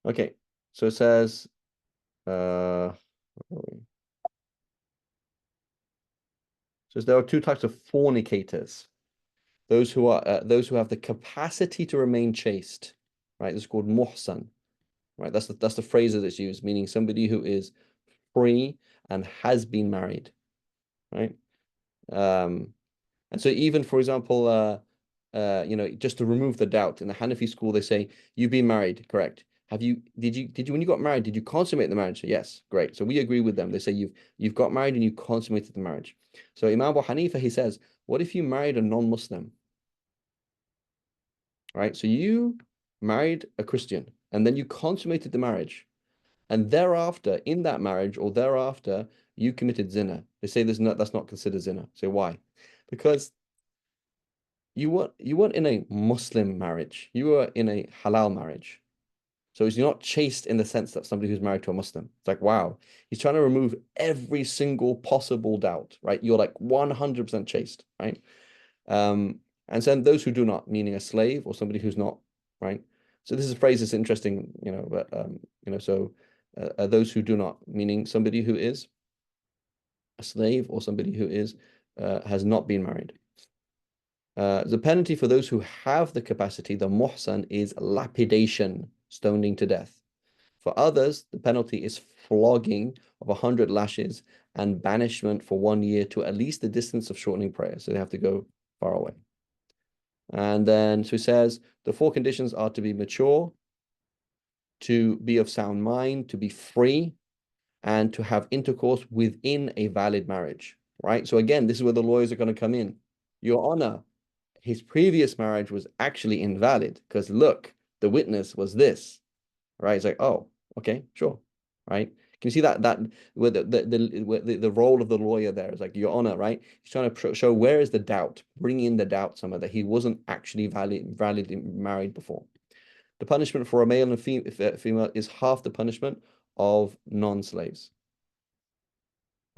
[SPEAKER 1] Okay. So it says, where are we? Says there are two types of fornicators. Those who have the capacity to remain chaste, right? This is called muhsan, right? That's the phrase that it's used, meaning somebody who is free and has been married, right? And so even, for example, just to remove the doubt, in the Hanafi school, they say, you've been married, correct? Did you, when you got married, did you consummate the marriage? Yes, great. So we agree with them. They say you've got married and you consummated the marriage. So Imam Abu Hanifa, he says, what if you married a non-Muslim? Right? So you married a Christian and then you consummated the marriage. And thereafter, in that marriage or thereafter, you committed zina. They say that's not considered zina. So why? Because you weren't in a Muslim marriage. You were in a halal marriage. So you're not chaste in the sense that somebody who's married to a Muslim. It's like, wow, he's trying to remove every single possible doubt, right? You're like 100% chaste, right? And then those who do not, meaning a slave or somebody who's not, right? So this is a phrase that's interesting, but so those who do not, meaning somebody who is a slave or somebody who is has not been married. The penalty for those who have the capacity, the muhsan, is lapidation, stoning to death. For others, the penalty is flogging of 100 lashes and banishment for 1 year to at least the distance of shortening prayer. So they have to go far away. And then, so he says, the 4 conditions are to be mature, to be of sound mind, to be free, and to have intercourse within a valid marriage, right? So again, this is where the lawyers are going to come in. Your Honor, his previous marriage was actually invalid because look, the witness was this, right? It's like, oh, okay, sure, right? Can you see that where the role of the lawyer there is like, Your Honor, right? He's trying to show where is the doubt, bring in the doubt somewhere that he wasn't actually validly married before. The punishment for a male and female is half the punishment of non-slaves.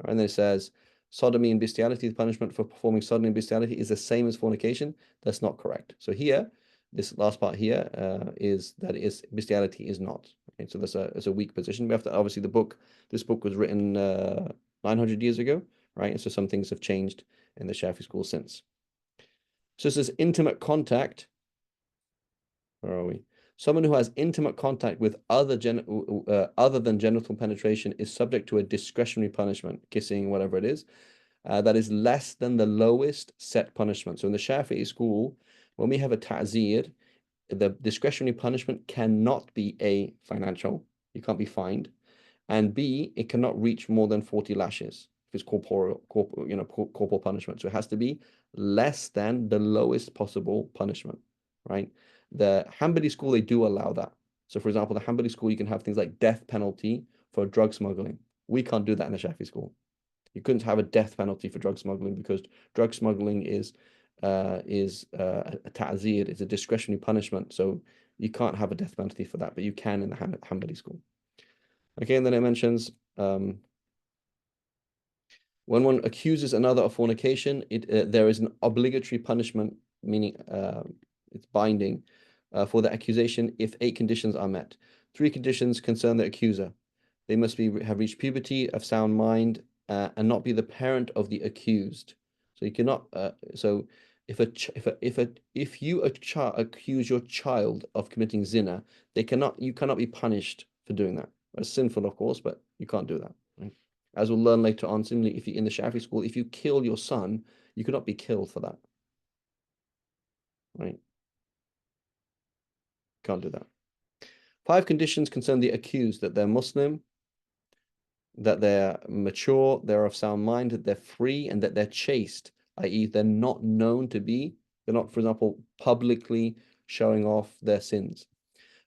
[SPEAKER 1] And then it says, sodomy and bestiality, the punishment for performing sodomy and bestiality is the same as fornication. That's not correct. So here, this last part here is that bestiality is not. Okay? So that's a weak position. We have to, obviously, this book was written 900 years ago, right? And so some things have changed in the Shafi school since. So this is intimate contact. Where are we? Someone who has intimate contact with other than genital penetration is subject to a discretionary punishment, kissing, whatever it is, that is less than the lowest set punishment. So in the Shafi'i school, when we have a ta'zir, the discretionary punishment cannot be A, financial, you can't be fined, and B, it cannot reach more than 40 lashes if it's corporal punishment. So it has to be less than the lowest possible punishment, right? The Hanbali school, they do allow that. So for example, the Hanbali school, you can have things like death penalty for drug smuggling. We can't do that in the Shafi school. You couldn't have a death penalty for drug smuggling because drug smuggling is a ta'zir, it's a discretionary punishment. So you can't have a death penalty for that, but you can in the Hanbali school. Okay, and then it mentions when one accuses another of fornication, there is an obligatory punishment, meaning it's binding for the accusation if 8 conditions are met. 3 conditions concern the accuser. They must have reached puberty, of sound mind, and not be the parent of the accused. So you cannot. So if you accuse your child of committing zina, you cannot be punished for doing that. It's sinful, of course, but you can't do that. Right? As we'll learn later on, similarly, if you in the Shafi school, if you kill your son, you cannot be killed for that. Right? Can't do that. 5 conditions concern the accused: that they're Muslim, that they're mature, they're of sound mind, that they're free, and that they're chaste, i.e., they're not known to be, they're not, for example, publicly showing off their sins.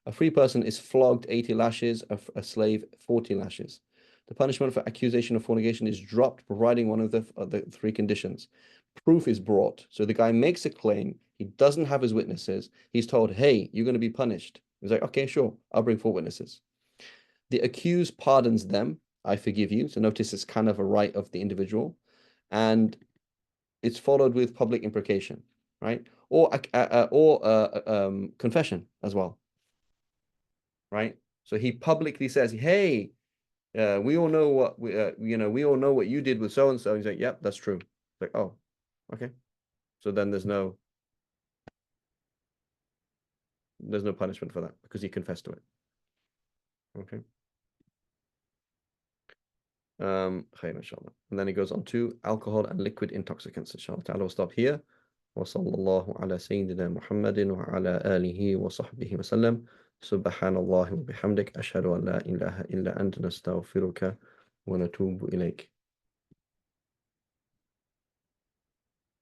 [SPEAKER 1] A free person is flogged 80 lashes, a slave 40 lashes. The punishment for accusation of fornication is dropped, providing one of the 3 conditions. Proof is brought. So the guy makes a claim, he doesn't have his witnesses, he's told, hey, you're going to be punished. He's like, okay, sure, I'll bring 4 witnesses. The accused pardons them, I forgive you. So notice it's kind of a right of the individual. And it's followed with public imprecation. right? Or confession as well, right? So he publicly says, "Hey, we all know what we all know what you did with so and so." He's like, "Yep, that's true." It's like, oh, okay. So then there's no punishment for that because he confessed to it. Okay. خير inshallah. And then he goes on to alcohol and liquid intoxicants. Inshallah ta'ala, we'll stop here. وصلى الله على سيدنا محمد وعلى آله وصحبه وسلم. سبحان الله وبحمدك أشهد أن لا إله إلا أنت نستغفرك ونتوب إليك.